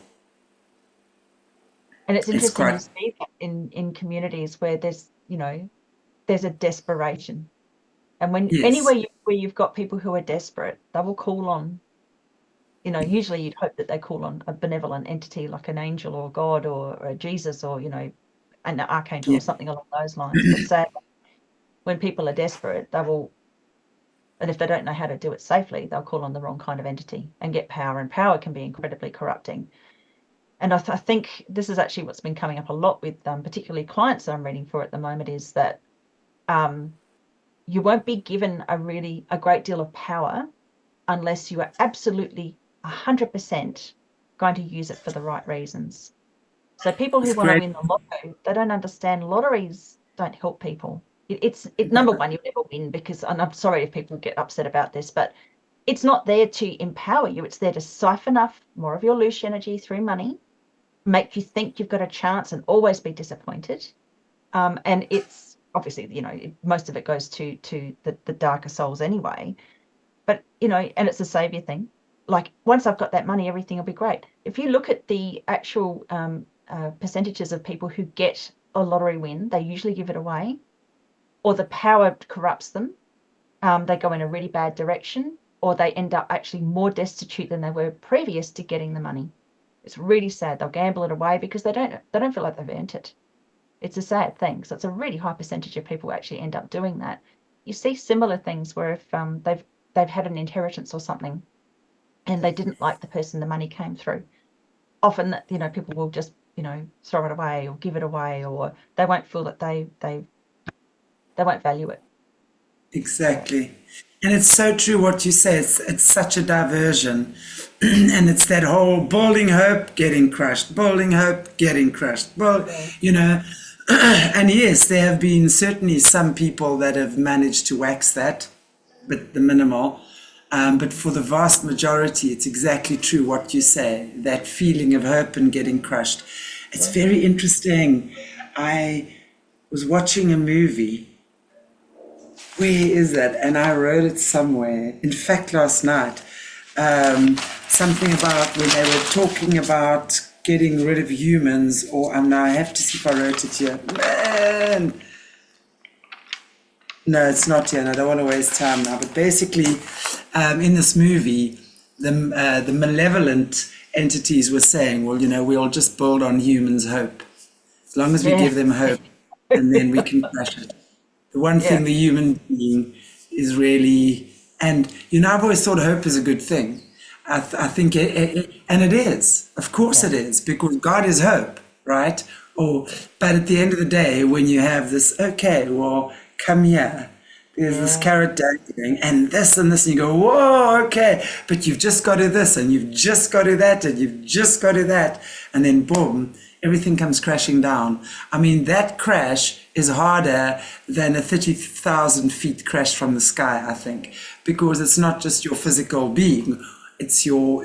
And it's interesting to see that in communities where there's, you know, there's a desperation. And when anywhere where you've got people who are desperate, they will call on, you know, usually you'd hope that they call on a benevolent entity like an angel or God or a Jesus or, you know, an archangel or something along those lines. But sadly, when people are desperate, they will, and if they don't know how to do it safely, they'll call on the wrong kind of entity and get power. And power can be incredibly corrupting. And I think this is actually what's been coming up a lot with particularly clients that I'm reading for at the moment is that you won't be given a great deal of power unless you are absolutely 100% going to use it for the right reasons. So people who want to win the lotto, they don't understand lotteries don't help people. It's number one, you never win because, and I'm sorry if people get upset about this, but it's not there to empower you. It's there to siphon off more of your loose energy through money, make you think you've got a chance and always be disappointed. And it's obviously, you know, most of it goes to the darker souls anyway. But, you know, and it's a savior thing. Like once I've got that money, everything will be great. If you look at the actual percentages of people who get a lottery win, they usually give it away, or the power corrupts them. They go in a really bad direction, or they end up actually more destitute than they were previous to getting the money. It's really sad. They'll gamble it away because they don't feel like they've earned it. It's a sad thing. So it's a really high percentage of people actually end up doing that. You see similar things where if they've had an inheritance or something, and they didn't like the person the money came through. Often, you know, people will just, you know, throw it away or give it away, or they won't feel that they won't value it. Exactly. And it's so true what you say. It's such a diversion. And it's that whole building hope, getting crushed, building hope, getting crushed. Well, you know, and yes, there have been certainly some people that have managed to wax that, but the minimal. But for the vast majority, it's exactly true what you say, that feeling of hope and getting crushed. It's very interesting. I was watching a movie. Where is that? And I wrote it somewhere. In fact, last night, something about when they were talking about getting rid of humans, or now I have to see if I wrote it here. Man! No, it's not here, and I don't want to waste time now. But basically, in this movie, the malevolent entities were saying, well, you know, we'll just build on humans' hope. As long as we give them hope, and then we can crush it. The one thing the human being is really, and, you know, I've always thought hope is a good thing. I think, and it is. Of course it is, because God is hope, right? But at the end of the day, when you have this, okay, well, come here. There's this carrot dancing and this, and you go, whoa, okay. But you've just got to this, and you've just got to that, and you've just got to that. And then boom, everything comes crashing down. I mean, that crash is harder than a 30,000 feet crash from the sky, I think. Because it's not just your physical being, it's your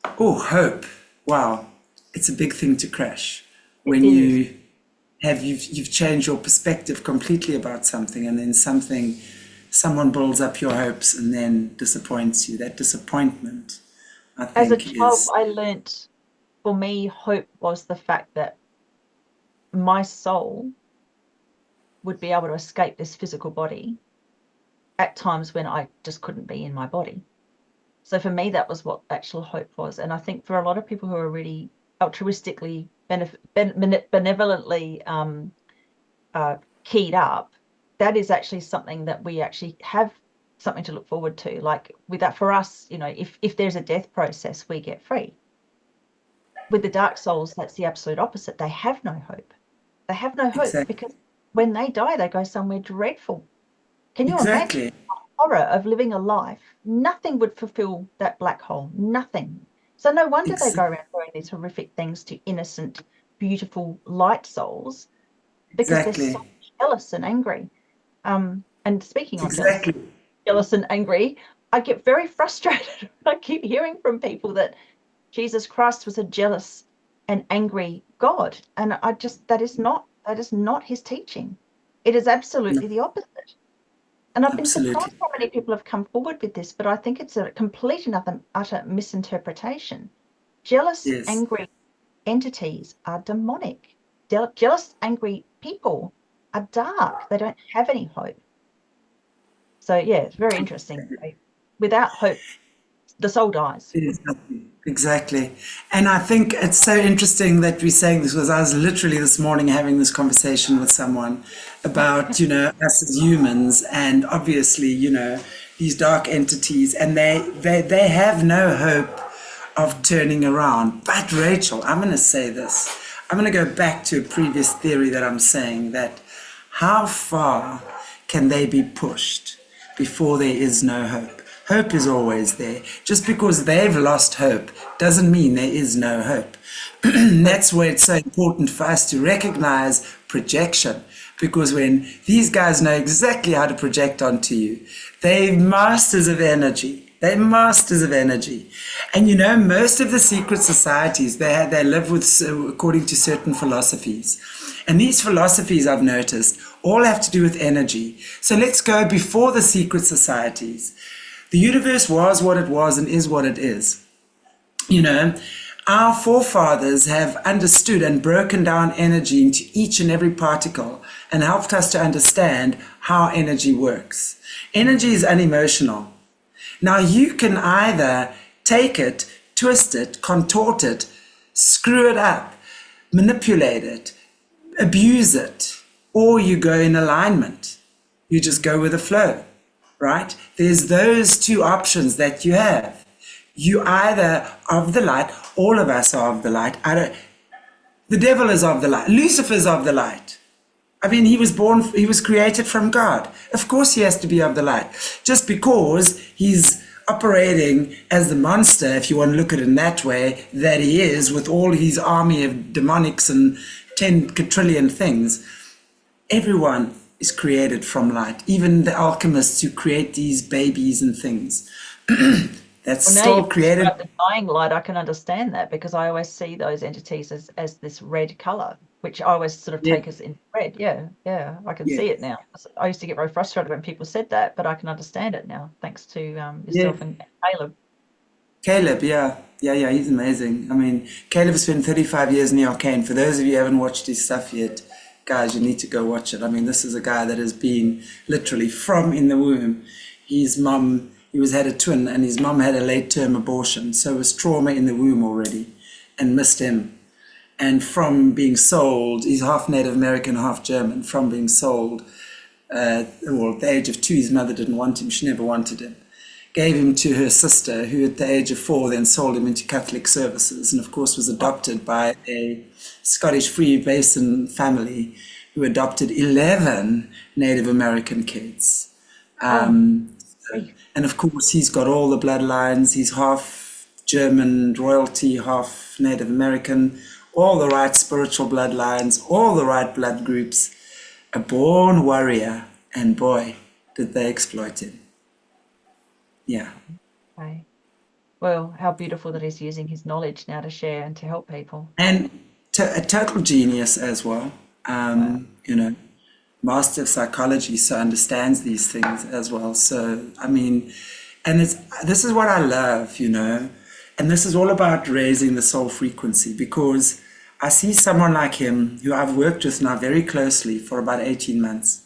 hope. Wow. It's a big thing to crash when you've changed your perspective completely about something, and then someone builds up your hopes and then disappoints you. That disappointment, I think, as a child, I learnt, for me, hope was the fact that my soul would be able to escape this physical body at times when I just couldn't be in my body. So for me, that was what actual hope was. And I think for a lot of people who are really altruistically, benevolently keyed up, that is actually something that we actually have something to look forward to. Like with that, for us, you know, if there's a death process, we get free. With the dark souls, that's the absolute opposite. They have no hope. They have no hope because when they die, they go somewhere dreadful. Can you imagine the horror of living a life? Nothing would fulfill that black hole, nothing. So no wonder they go around doing these horrific things to innocent, beautiful light souls, because they're so jealous and angry. And speaking of jealous and angry, I get very frustrated. I keep hearing from people that Jesus Christ was a jealous and angry God, and I just that is not his teaching. It is absolutely the opposite. And I've been surprised how many people have come forward with this, but I think it's a complete and utter misinterpretation. Jealous, angry entities are demonic. Jealous, angry people are dark. They don't have any hope. So yeah, it's very interesting. Without hope, the soul dies. Exactly. And I think it's so interesting that we're saying this, because I was literally this morning having this conversation with someone about, us as humans, and obviously, these dark entities, and they have no hope of turning around. But Rachel, I'm going to say this. I'm going to go back to a previous theory that I'm saying, that how far can they be pushed before there is no hope? Hope is always there. Just because they've lost hope doesn't mean there is no hope. That's where it's so important for us to recognize projection, because when these guys know exactly how to project onto you, they're masters of energy. They're masters of energy. And most of the secret societies, they live with according to certain philosophies. And these philosophies, I've noticed, all have to do with energy. So let's go before the secret societies. The universe was what it was and is what it is. Our forefathers have understood and broken down energy into each and every particle and helped us to understand how energy works. Energy is unemotional. Now you can either take it, twist it, contort it, screw it up, manipulate it, abuse it, or you go in alignment. You just go with the flow. Right? There's those two options that you have. You either of the light, all of us are of the light. The devil is of the light. Lucifer is of the light. I mean, he was created from God. Of course he has to be of the light. Just because he's operating as the monster, if you want to look at it in that way, that he is, with all his army of demonics and 10 quadrillion things, everyone is created from light. Even the alchemists who create these babies and things, that's still created. The dying light, I can understand that, because I always see those entities as this red color, which I always sort of take as in red. Yeah, I can see it now. I used to get very frustrated when people said that, but I can understand it now, thanks to yourself and Caleb. Caleb, yeah, he's amazing. I mean, Caleb spent 35 years in the arcane. For those of you who haven't watched his stuff yet, guys, you need to go watch it. I mean, this is a guy that has been literally from in the womb. His mum, he had a twin, and his mum had a late-term abortion, so it was trauma in the womb already, and missed him. And from being sold, he's half Native American, half German, from being sold, at the age of 2, his mother didn't want him, she never wanted him. Gave him to her sister, who at the age of 4 then sold him into Catholic services, and of course was adopted by a Scottish Freemason family who adopted 11 Native American kids. And of course he's got all the bloodlines. He's half German royalty, half Native American, all the right spiritual bloodlines, all the right blood groups. A born warrior, and boy, did they exploit him. Yeah. Okay. Well, how beautiful that he's using his knowledge now to share and to help people. And a total genius as well. Master of psychology, so understands these things as well. So, I mean, and this is what I love, and this is all about raising the soul frequency, because I see someone like him, who I've worked with now very closely for about 18 months,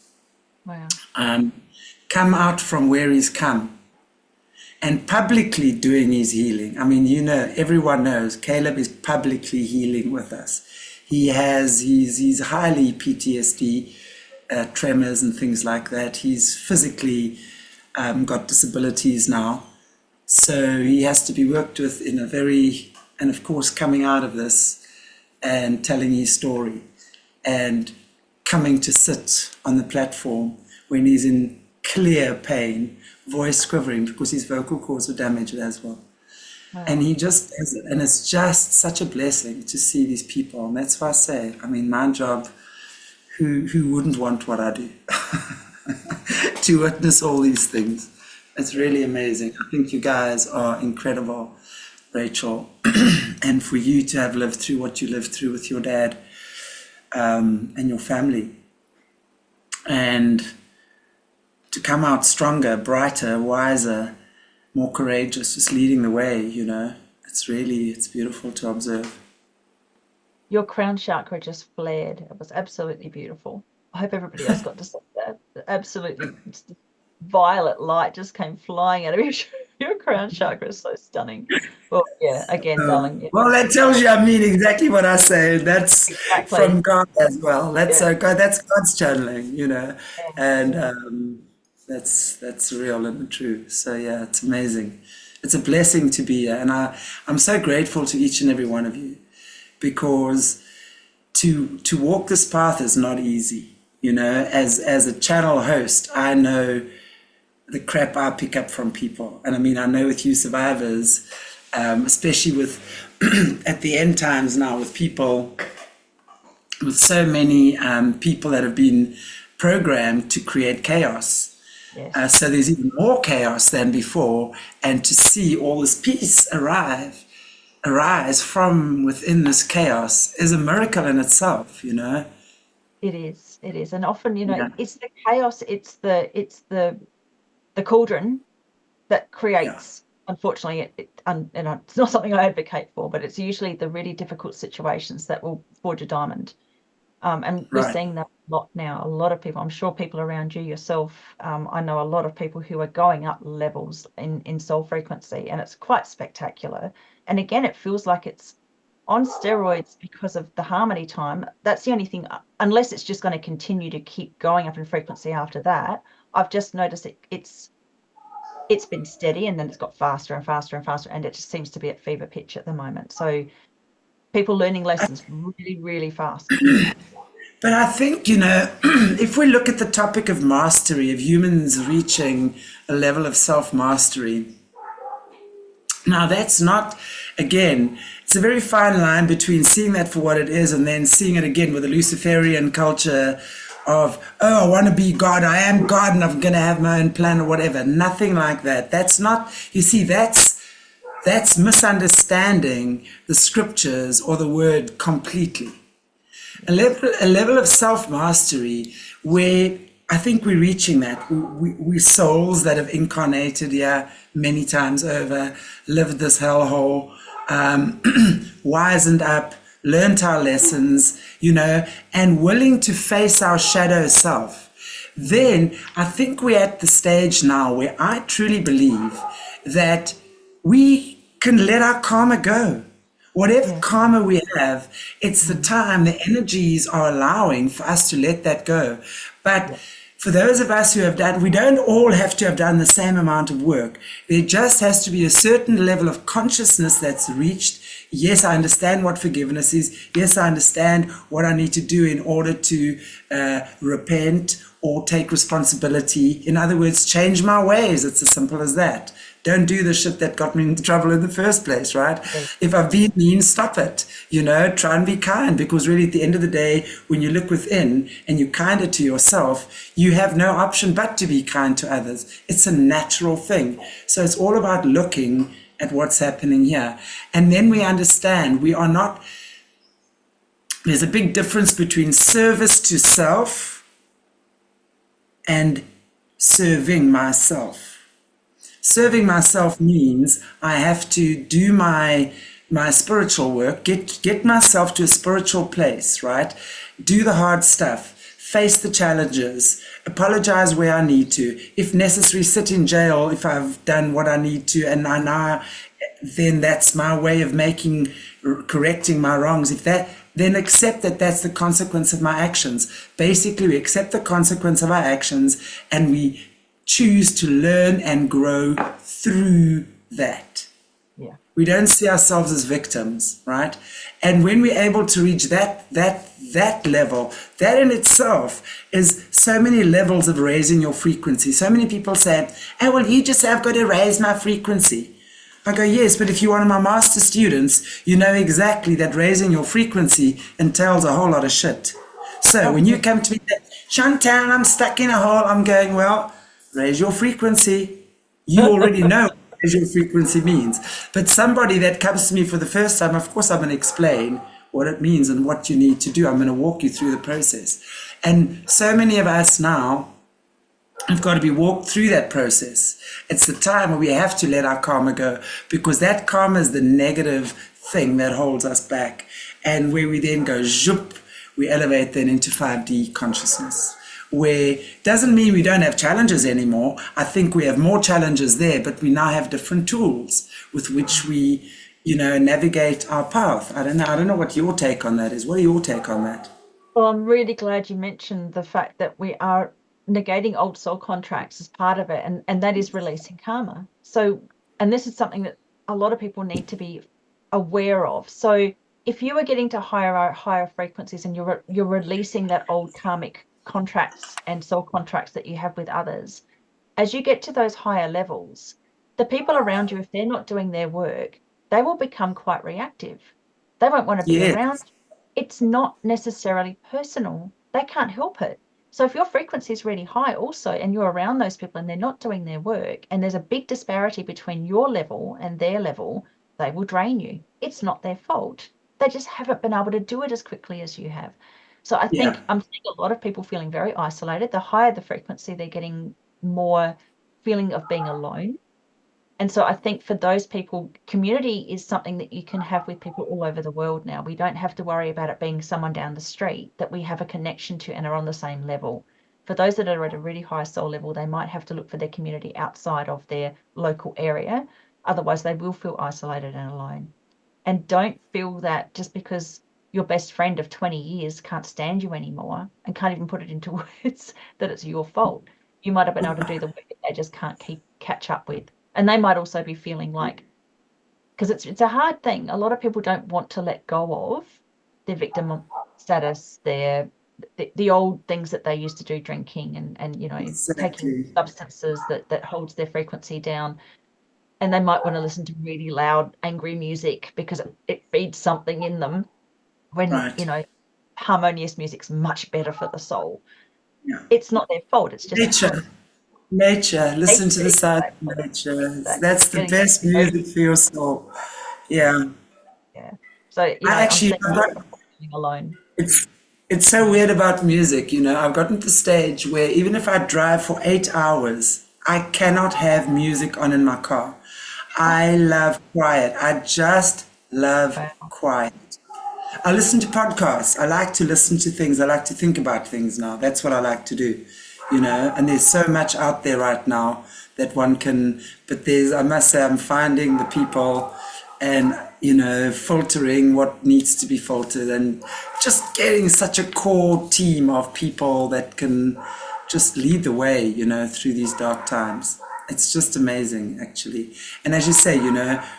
come out from where he's come, and publicly doing his healing. I mean, everyone knows Caleb is publicly healing with us. He's highly PTSD, tremors and things like that. He's physically got disabilities now. So he has to be worked with and of course coming out of this and telling his story. and coming to sit on the platform when he's in clear pain, voice quivering because his vocal cords were damaged as well. Wow. And he just does it. And it's just such a blessing to see these people. And that's why I say, I mean, my job, who wouldn't want what I do? To witness all these things. It's really amazing. I think you guys are incredible, Rachel. And for you to have lived through what you lived through with your dad and your family. And to come out stronger, brighter, wiser, more courageous, just leading the way, you know. It's beautiful to observe. Your crown chakra just flared. It was absolutely beautiful. I hope everybody else got to see that. Absolutely, just violet light just came flying out of your crown chakra. Is so stunning. Well, yeah, again, darling. Well, that tells you I mean exactly what I say. That's Exactly. from God as well. That's Yeah. that's God's channeling, you know, Yeah. and that's real and true. So yeah, it's amazing. It's a blessing to be here, and I'm so grateful to each and every one of you, because to walk this path is not easy. You know, as a channel host, I know the crap I pick up from people, and I mean, I know with you survivors, especially with at the end times now, with people, with so many people that have been programmed to create chaos. Yes. So there's even more chaos than before, and to see all this peace arise from within this chaos is a miracle in itself, you know. It is, and often, you know, Yeah. it's the chaos, it's the cauldron that creates. Unfortunately, and it's not something I advocate for, but it's usually the really difficult situations that will forge a diamond. And we're Right. seeing that a lot now. A lot of people, I'm sure people around you, yourself, I know a lot of people who are going up levels in soul frequency, and it's quite spectacular. And again, it feels like it's on steroids because of the harmony time. That's the only thing, unless it's just going to continue to keep going up in frequency after that. I've just noticed it's been steady, and then it's got faster and faster and faster, and it just seems to be at fever pitch at the moment. So people learning lessons really, really fast. But I think, you know, if we look at the topic of mastery, of humans reaching a level of self-mastery, now that's not, again, it's a very fine line between seeing that for what it is and then seeing it again with the Luciferian culture of, oh, I want to be God, I am God, and I'm going to have my own plan or whatever. Nothing like that. That's not, you see, that's misunderstanding the scriptures or the word completely. A level of self-mastery where I think we're reaching that. We're souls that have incarnated here many times over, lived this hellhole, wisened up, learned our lessons, you know, and willing to face our shadow self. Then I think we're at the stage now where I truly believe that we can let our karma go. Whatever karma we have, it's the time, the energies are allowing for us to let that go. But for those of us who have done, we don't all have to have done the same amount of work. There just has to be a certain level of consciousness that's reached. Yes, I understand what forgiveness is. Yes, I understand what I need to do in order to repent or take responsibility. In other words, change my ways. It's as simple as that. Don't do the shit that got me into trouble in the first place, right? If I've been mean, stop it. You know, try and be kind, because really at the end of the day, when you look within and you're kinder to yourself, you have no option but to be kind to others. It's a natural thing. So it's all about looking at what's happening here. And then we understand we are not, there's a big difference between service to self and serving myself. Serving myself means I have to do my spiritual work, get myself to a spiritual place, right? Do the hard stuff, face the challenges, apologize where I need to. If necessary, sit in jail if I've done what I need to, and then that's my way of correcting my wrongs. Then accept that that's the consequence of my actions. Basically, we accept the consequence of our actions, and we choose to learn and grow through that. Yeah. We don't see ourselves as victims, right? And when we're able to reach that level, that in itself is so many levels of raising your frequency. So many people say, oh, well, you just say, I've got to raise my frequency. I go, yes, but if you're one of my master students, you know exactly that raising your frequency entails a whole lot of shit. So when you come to me, Chantal, I'm stuck in a hole, I'm going, well, raise your frequency. You already know what raise your frequency means. But somebody that comes to me for the first time, of course, I'm going to explain what it means and what you need to do. I'm going to walk you through the process. And so many of us now have got to be walked through that process. It's the time where we have to let our karma go, because that karma is the negative thing that holds us back. And where we then go, zhoop, we elevate then into 5D consciousness, where doesn't mean we don't have challenges anymore. I think we have more challenges there, but we now have different tools with which we, navigate our path. I don't know what your take on that is. What are your take on that? Well, I'm really glad you mentioned the fact that we are negating old soul contracts as part of it, and that is releasing karma. So, and this is something that a lot of people need to be aware of. So if you are getting to higher frequencies and you're releasing that old karmic contracts and soul contracts that you have with others, as you get to those higher levels, the people around you, if they're not doing their work, they will become quite reactive. They won't want to be around. It's not necessarily personal. They can't help it. So if your frequency is really high also, and you're around those people and they're not doing their work, and there's a big disparity between your level and their level, they will drain you. It's not their fault. They just haven't been able to do it as quickly as you have. So I think I'm seeing a lot of people feeling very isolated. The higher the frequency, they're getting more feeling of being alone. And so I think for those people, community is something that you can have with people all over the world now. We don't have to worry about it being someone down the street that we have a connection to and are on the same level. For those that are at a really high soul level, they might have to look for their community outside of their local area. Otherwise, they will feel isolated and alone. And don't feel that just because your best friend of 20 years can't stand you anymore and can't even put it into words that it's your fault. You might have been able to do the work that they just can't catch up with. And they might also be feeling like, because it's a hard thing. A lot of people don't want to let go of their victim status, the old things that they used to do, drinking and taking substances that holds their frequency down. And they might want to listen to really loud, angry music because it feeds something in them. When harmonious music's much better for the soul. Yeah. It's not their fault. It's just Nature, listen to the sound of nature. That's the best music for your soul. Yeah. So I'm alone. It's so weird about music. I've gotten to the stage where even if I drive for 8 hours, I cannot have music on in my car. I love quiet. I just love quiet. I listen to podcasts. I like to listen to things. I like to think about things now. That's what I like to do. And there's so much out there right now that one can, but I must say, I'm finding the people and, filtering what needs to be filtered and just getting such a core team of people that can just lead the way, through these dark times. It's just amazing, actually. And as you say,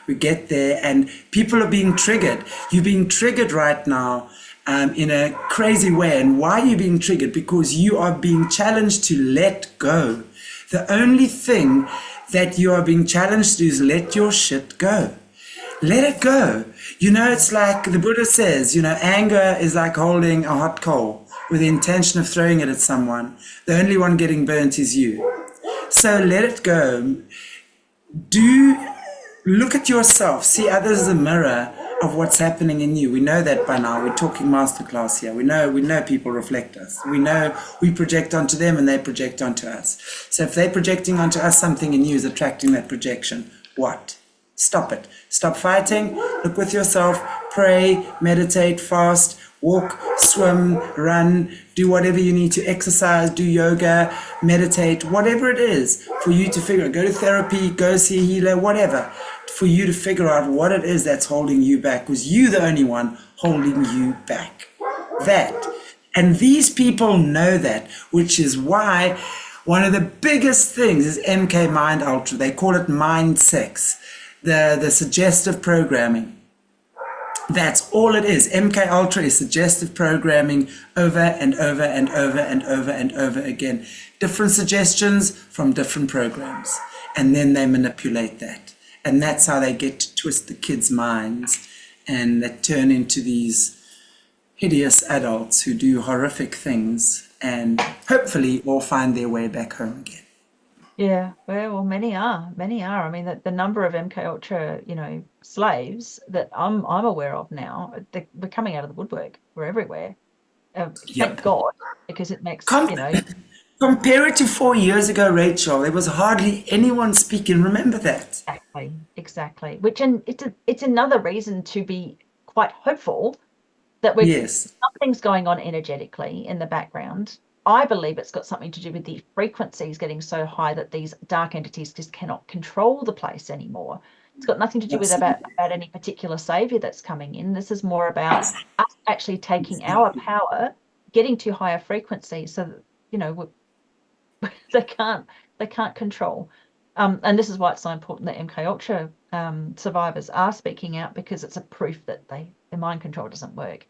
we get there and people are being triggered. You're being triggered right now. In a crazy way. And why are you being triggered? Because you are being challenged to let go. The only thing that you are being challenged to do is let your shit go. Let it go. It's like the Buddha says, anger is like holding a hot coal with the intention of throwing it at someone. The only one getting burnt is you. So let it go. Look at yourself. See others as a mirror of what's happening in you. We know that by now. We're talking masterclass here. We know people reflect us. We know we project onto them and they project onto us. So if they're projecting onto us, something in you is attracting that projection. What? Stop it. Stop fighting. Look with yourself. Pray, meditate, fast, walk, swim, run, do whatever you need to, exercise, do yoga, meditate, whatever it is for you to figure out. Go to therapy, go see a healer, whatever, for you to figure out what it is that's holding you back, because you're the only one holding you back. And these people know that, which is why one of the biggest things is MK Mind Ultra. They call it mind sex. the suggestive programming. That's all it is. MK Ultra is suggestive programming over and over and over and over and over again. Different suggestions from different programs. And then they manipulate that. And that's how they get to twist the kids' minds and that turn into these hideous adults who do horrific things and hopefully all find their way back home again. Yeah, well, many are. I mean, the number of MK Ultra, slaves that I'm aware of now, we're coming out of the woodwork. We're everywhere. Thank God, because it makes, Compare it to 4 years ago, Rachel. There was hardly anyone speaking. Remember that? Exactly. It's another reason to be quite hopeful that something's going on energetically in the background. I believe it's got something to do with the frequencies getting so high that these dark entities just cannot control the place anymore. It's got nothing to do with about any particular savior that's coming in. This is more about us actually taking our power, getting to higher frequencies, so that they can't control. And this is why it's so important that MK Ultra survivors are speaking out, because it's a proof that their mind control doesn't work.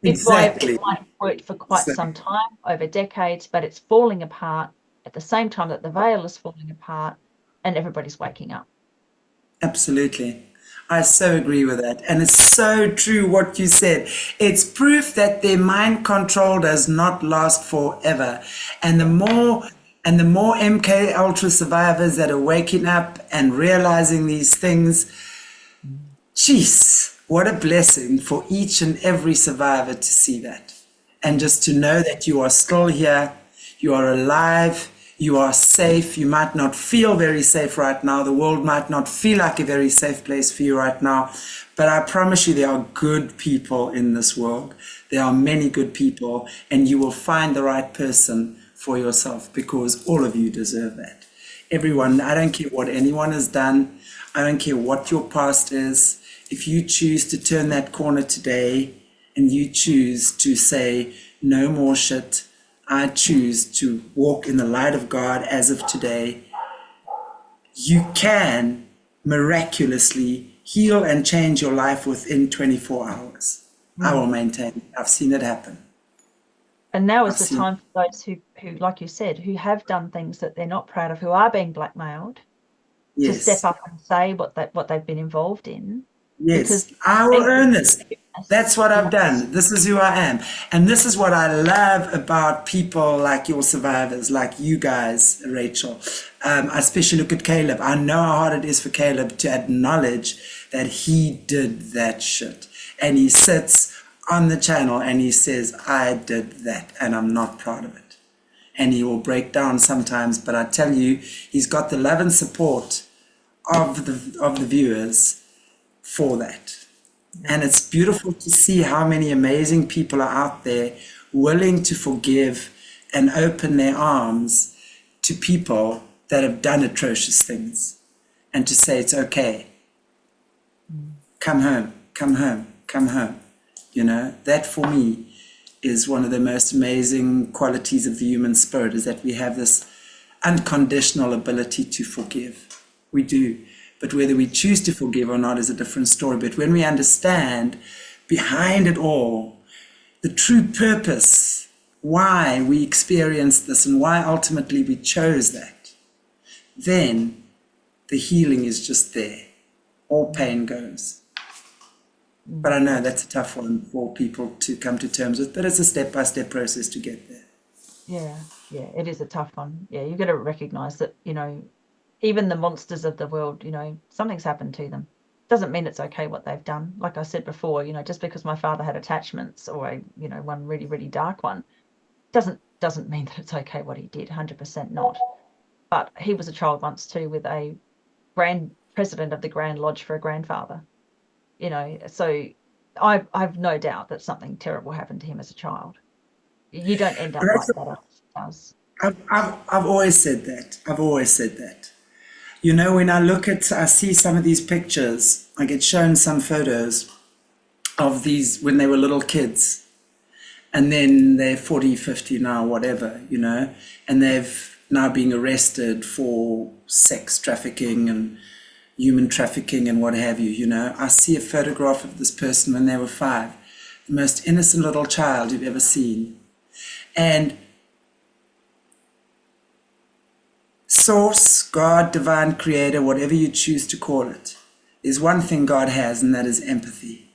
Exactly. It might have worked for quite some time, over decades, but it's falling apart at the same time that the veil is falling apart and everybody's waking up. Absolutely. I so agree with that. And it's so true what you said. It's proof that their mind control does not last forever. And the more MK Ultra survivors that are waking up and realizing these things, jeez, what a blessing for each and every survivor to see that. And just to know that you are still here, you are alive, you are safe. You might not feel very safe right now. The world might not feel like a very safe place for you right now. But I promise you, there are good people in this world. There are many good people, and you will find the right person for yourself, because all of you deserve that. Everyone, I don't care what anyone has done. I don't care what your past is. If you choose to turn that corner today and you choose to say, no more shit, I choose to walk in the light of God as of today, you can miraculously heal and change your life within 24 hours. I will maintain. I've seen it happen. And now is the time for those who, like you said, who have done things that they're not proud of, who are being blackmailed, to step up and say what they've been involved in. Yes, because I will earn this. That's what I've done. This is who I am. And this is what I love about people like your survivors, like you guys, Rachel. I especially look at Caleb. I know how hard it is for Caleb to acknowledge that he did that shit. And he sits on the channel and he says, I did that and I'm not proud of it. And he will break down sometimes, but I tell you, he's got the love and support of the viewers for that. And it's beautiful to see how many amazing people are out there willing to forgive and open their arms to people that have done atrocious things, and to say it's okay. Come home, come home, come home. You know, that for me is one of the most amazing qualities of the human spirit, is that we have this unconditional ability to forgive. We do. But whether we choose to forgive or not is a different story. But when we understand behind it all the true purpose, why we experienced this and why ultimately we chose that, then the healing is just there. All pain goes. But I know that's a tough one for people to come to terms with, but it's a step-by-step process to get there. Yeah, it is a tough one. Yeah, you've got to recognize that, even the monsters of the world, something's happened to them. Doesn't mean it's okay what they've done. Like I said before, just because my father had attachments, or one really, really dark one, doesn't mean that it's okay what he did. 100% not. But he was a child once too, with a grand president of the Grand Lodge for a grandfather. So I've no doubt that something terrible happened to him as a child. You don't end up like that. Does. I've always said that. When I see some of these pictures, I get shown some photos of these when they were little kids, and then they're 40, 50 now, whatever, and they've now being arrested for sex trafficking and, human trafficking and what have you. You know, I see a photograph of this person when they were 5, the most innocent little child you've ever seen. And Source, God, divine creator, whatever you choose to call it, is one thing God has, and that is empathy.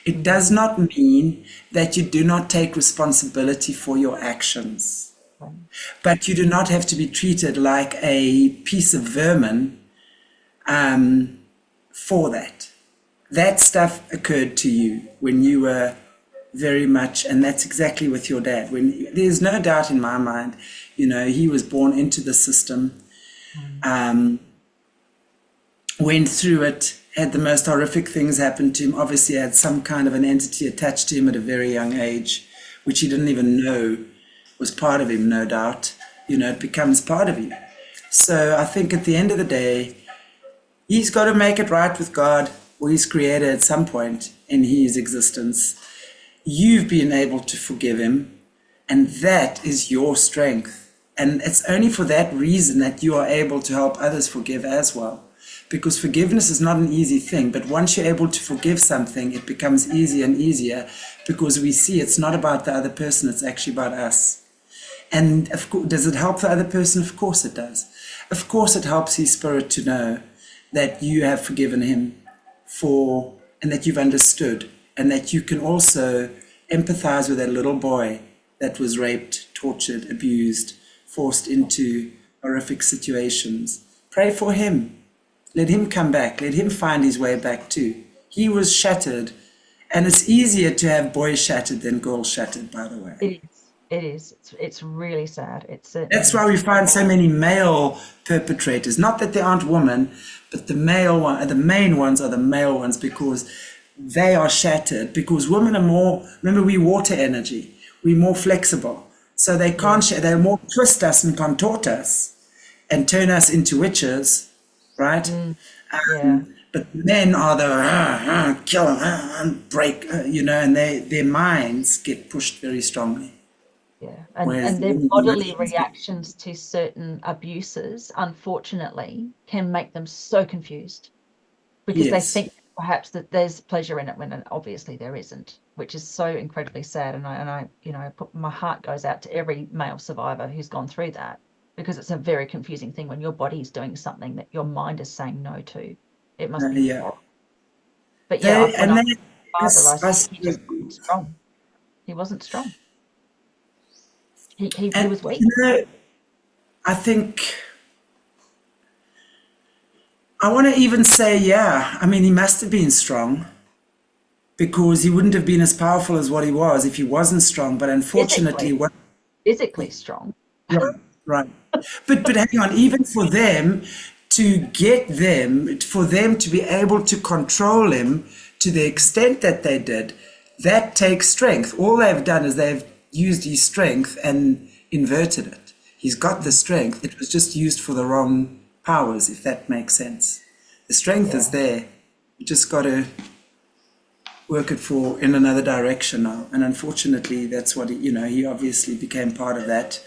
It does not mean that you do not take responsibility for your actions, but you do not have to be treated like a piece of vermin for that. That stuff occurred to you when you were very much, and that's exactly with your dad. When there's no doubt in my mind, you know, he was born into the system, went through it, had the most horrific things happen to him, obviously had some kind of an entity attached to him at a very young age, which he didn't even know was part of him, no doubt. You know, it becomes part of you. So I think at the end of the day, he's got to make it right with God, or his creator at some point in his existence. You've been able to forgive him, and that is your strength. And it's only for that reason that you are able to help others forgive as well. Because forgiveness is not an easy thing, but once you're able to forgive something, it becomes easier and easier, because we see it's not about the other person, it's actually about us. And of course, does it help the other person? Of course it does. Of course it helps his spirit to know that you have forgiven him and that you've understood, and that you can also empathize with that little boy that was raped, tortured, abused, forced into horrific situations. Pray for him. Let him come back. Let him find his way back too. He was shattered. And it's easier to have boys shattered than girls shattered, by the way. It is. It is. It's really sad. That's why we find so many male perpetrators. Not that there aren't women, but the main ones are the male ones, because they are shattered. Because women are more, remember, we water energy. We're more flexible. So they can't they more twist us and contort us and turn us into witches, right? But men are the kill and break, you know, and their minds get pushed very strongly. Yeah, and their bodily reactions to certain abuses, unfortunately, can make them so confused, because they think perhaps that there's pleasure in it when obviously there isn't, which is so incredibly sad. And I you know, my heart goes out to every male survivor who's gone through that, because it's a very confusing thing when your body's doing something that your mind is saying no to. It must be horrible. But yeah, he wasn't strong. He wasn't strong. He was weak. You know, I think I want to even say, I mean, he must have been strong, because he wouldn't have been as powerful as what he was if he wasn't strong. But unfortunately, physically strong. Right. But hang on, even for them to for them to be able to control him to the extent that they did, that takes strength. All they've done is they've used his strength and inverted it. He's got the strength. It was just used for the wrong powers, if that makes sense. The strength is there. You just got to work it in another direction now. And unfortunately, that's what he obviously became part of that.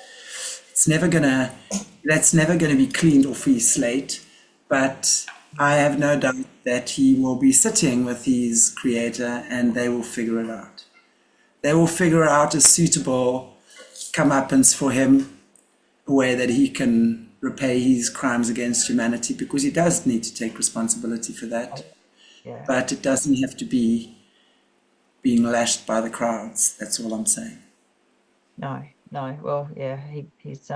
That's never gonna be cleaned off his slate, but I have no doubt that he will be sitting with his creator, and they will figure it out. They will figure out a suitable comeuppance for him, a way that he can repay his crimes against humanity, because he does need to take responsibility for that. But it doesn't have to be being lashed by the crowds. That's all I'm saying. No. Well, he's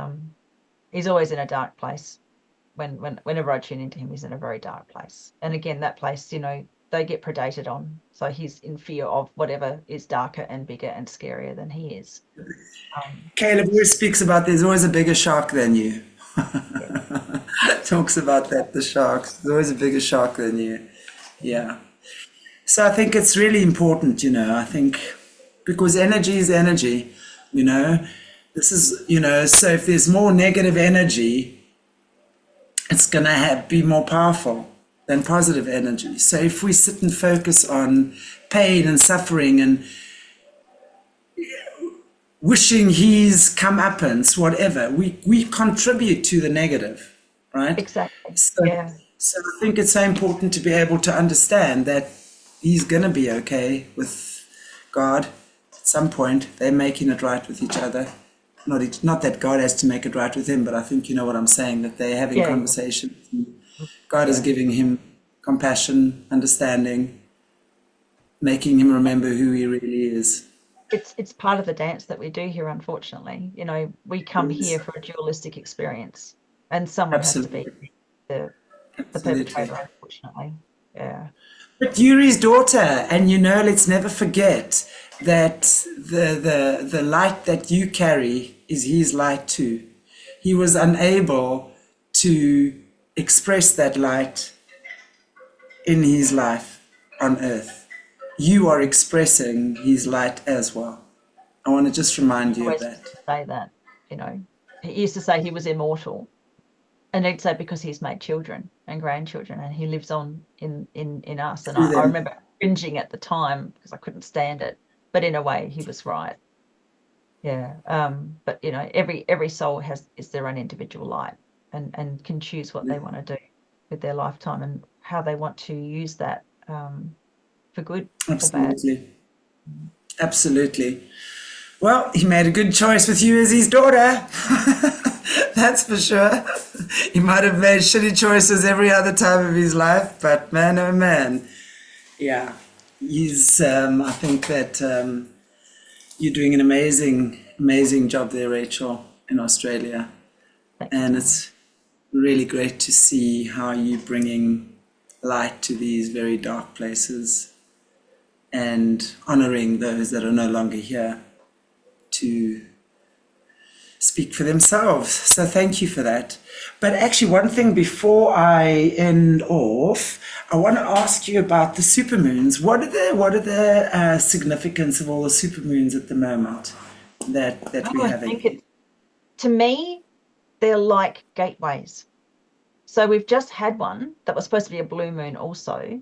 always in a dark place. Whenever I tune into him, he's in a very dark place. And again, that place, they get predated on. So he's in fear of whatever is darker and bigger and scarier than he is. Caleb always speaks about there's always a bigger shark than you. Talks about that, the sharks. There's always a bigger shark than you. Yeah. So I think it's really important, I think, because energy is energy, This is, so if there's more negative energy, it's going to be more powerful than positive energy. So if we sit and focus on pain and suffering and wishing his comeuppance, whatever, we contribute to the negative, right? Exactly. So So I think it's so important to be able to understand that he's going to be okay with God at some point. They're making it right with each other. Not that God has to make it right with him, but I think you know what I'm saying, that they're having Yeah. conversations. God is giving him compassion, understanding, making him remember who he really is. It's part of the dance that we do here, unfortunately. You know, we come here for a dualistic experience, and someone has to be Absolutely. the Absolutely. perpetrator, unfortunately. Yeah. But Yuri's daughter, and you know, let's never forget that the light that you carry is his light too. He was unable to express that light in his life on earth. You are expressing his light as well. I want to just remind you of Always that. used to say that, you know. He used to say he was immortal. And he'd say because he's made children and grandchildren and he lives on in us. And Through I them. remember cringing at the time because I couldn't stand it. But in a way he was right. Yeah. But you know, every soul is their own individual light and can choose what they want to do with their lifetime and how they want to use that for good or bad. Absolutely. Absolutely. Well, he made a good choice with you as his daughter. That's for sure. He might have made shitty choices every other time of his life, but man, oh man. Yeah. He's, I think that you're doing an amazing job there, Rachel, in Australia. Thanks. And it's really great to see how you're bringing light to these very dark places and honoring those that are no longer here to speak for themselves. So thank you for that. But actually, one thing before I end off, I want to ask you about the supermoons. What are the significance of all the supermoons at the moment that we're I having? think to me, they're like gateways. So we've just had one that was supposed to be a blue moon also.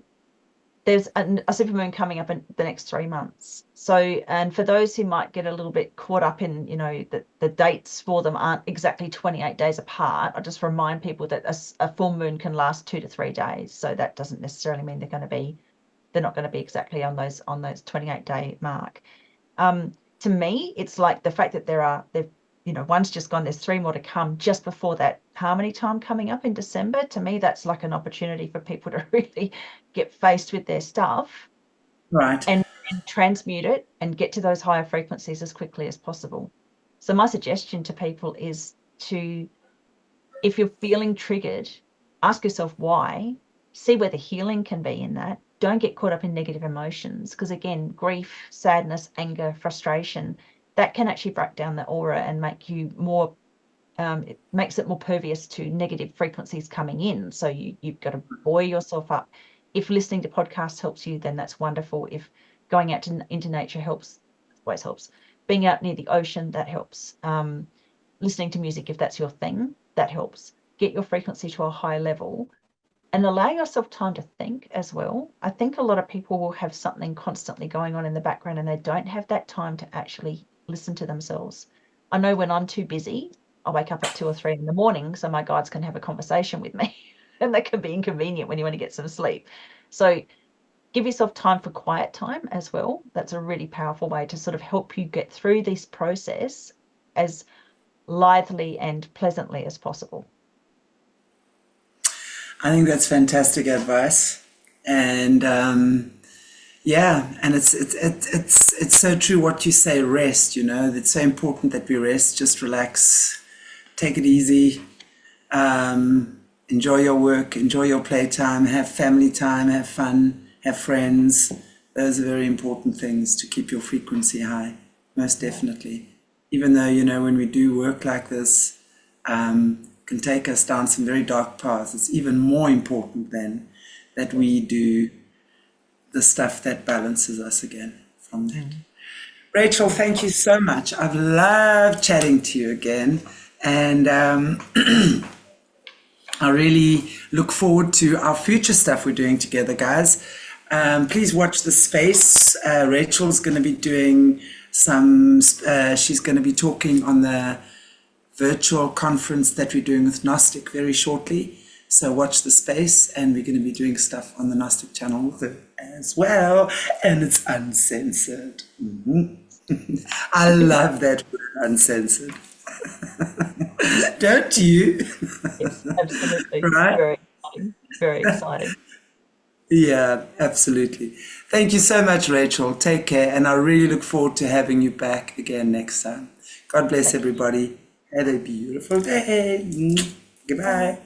There's a supermoon coming up in the next 3 months. So, and for those who might get a little bit caught up in, you know, the dates for them aren't exactly 28 days apart, I just remind people that a full moon can last 2 to 3 days. So that doesn't necessarily mean they're not going to be exactly on those 28-day mark. To me, it's like the fact that they've you know, one's just gone, there's 3 more to come just before that harmony time coming up in December. To me, that's like an opportunity for people to really get faced with their stuff Right. and transmute it and get to those higher frequencies as quickly as possible. So my suggestion to people is to, if you're feeling triggered, ask yourself why, see where the healing can be in that. Don't get caught up in negative emotions because, again, grief, sadness, anger, frustration, that can actually break down the aura and make you more, it makes it more pervious to negative frequencies coming in. So you've got to buoy yourself up. If listening to podcasts helps you, then that's wonderful. If going out into nature helps, always helps. Being out near the ocean, that helps. Listening to music, if that's your thing, that helps. Get your frequency to a high level and allow yourself time to think as well. I think a lot of people will have something constantly going on in the background and they don't have that time to actually listen to themselves. I know when I'm too busy, I wake up at 2 or 3 in the morning so my guides can have a conversation with me and that can be inconvenient when you want to get some sleep. So give yourself time for quiet time as well. That's a really powerful way to sort of help you get through this process as lithely and pleasantly as possible. I think that's fantastic advice, and yeah, and it's so true what you say. Rest, you know, it's so important that we rest. Just relax, take it easy, enjoy your work, enjoy your playtime, have family time, have fun, have friends. Those are very important things to keep your frequency high, most definitely. Even though, you know, when we do work like this, can take us down some very dark paths, it's even more important then that we do the stuff that balances us again from that. Rachel, thank you so much. I've loved chatting to you again. And I really look forward to our future stuff we're doing together, guys. Please watch the space. Rachel's going to be doing she's going to be talking on the virtual conference that we're doing with Gnostic very shortly. So watch the space, and we're going to be doing stuff on the Gnostic channel with her as well, and it's uncensored. I love that word, uncensored. Don't you? Yes, absolutely. Right? Very exciting. Very exciting. Yeah, absolutely. Thank you so much, Rachel. Take care, and I really look forward to having you back again next time. God bless everybody. Have a beautiful day. Goodbye.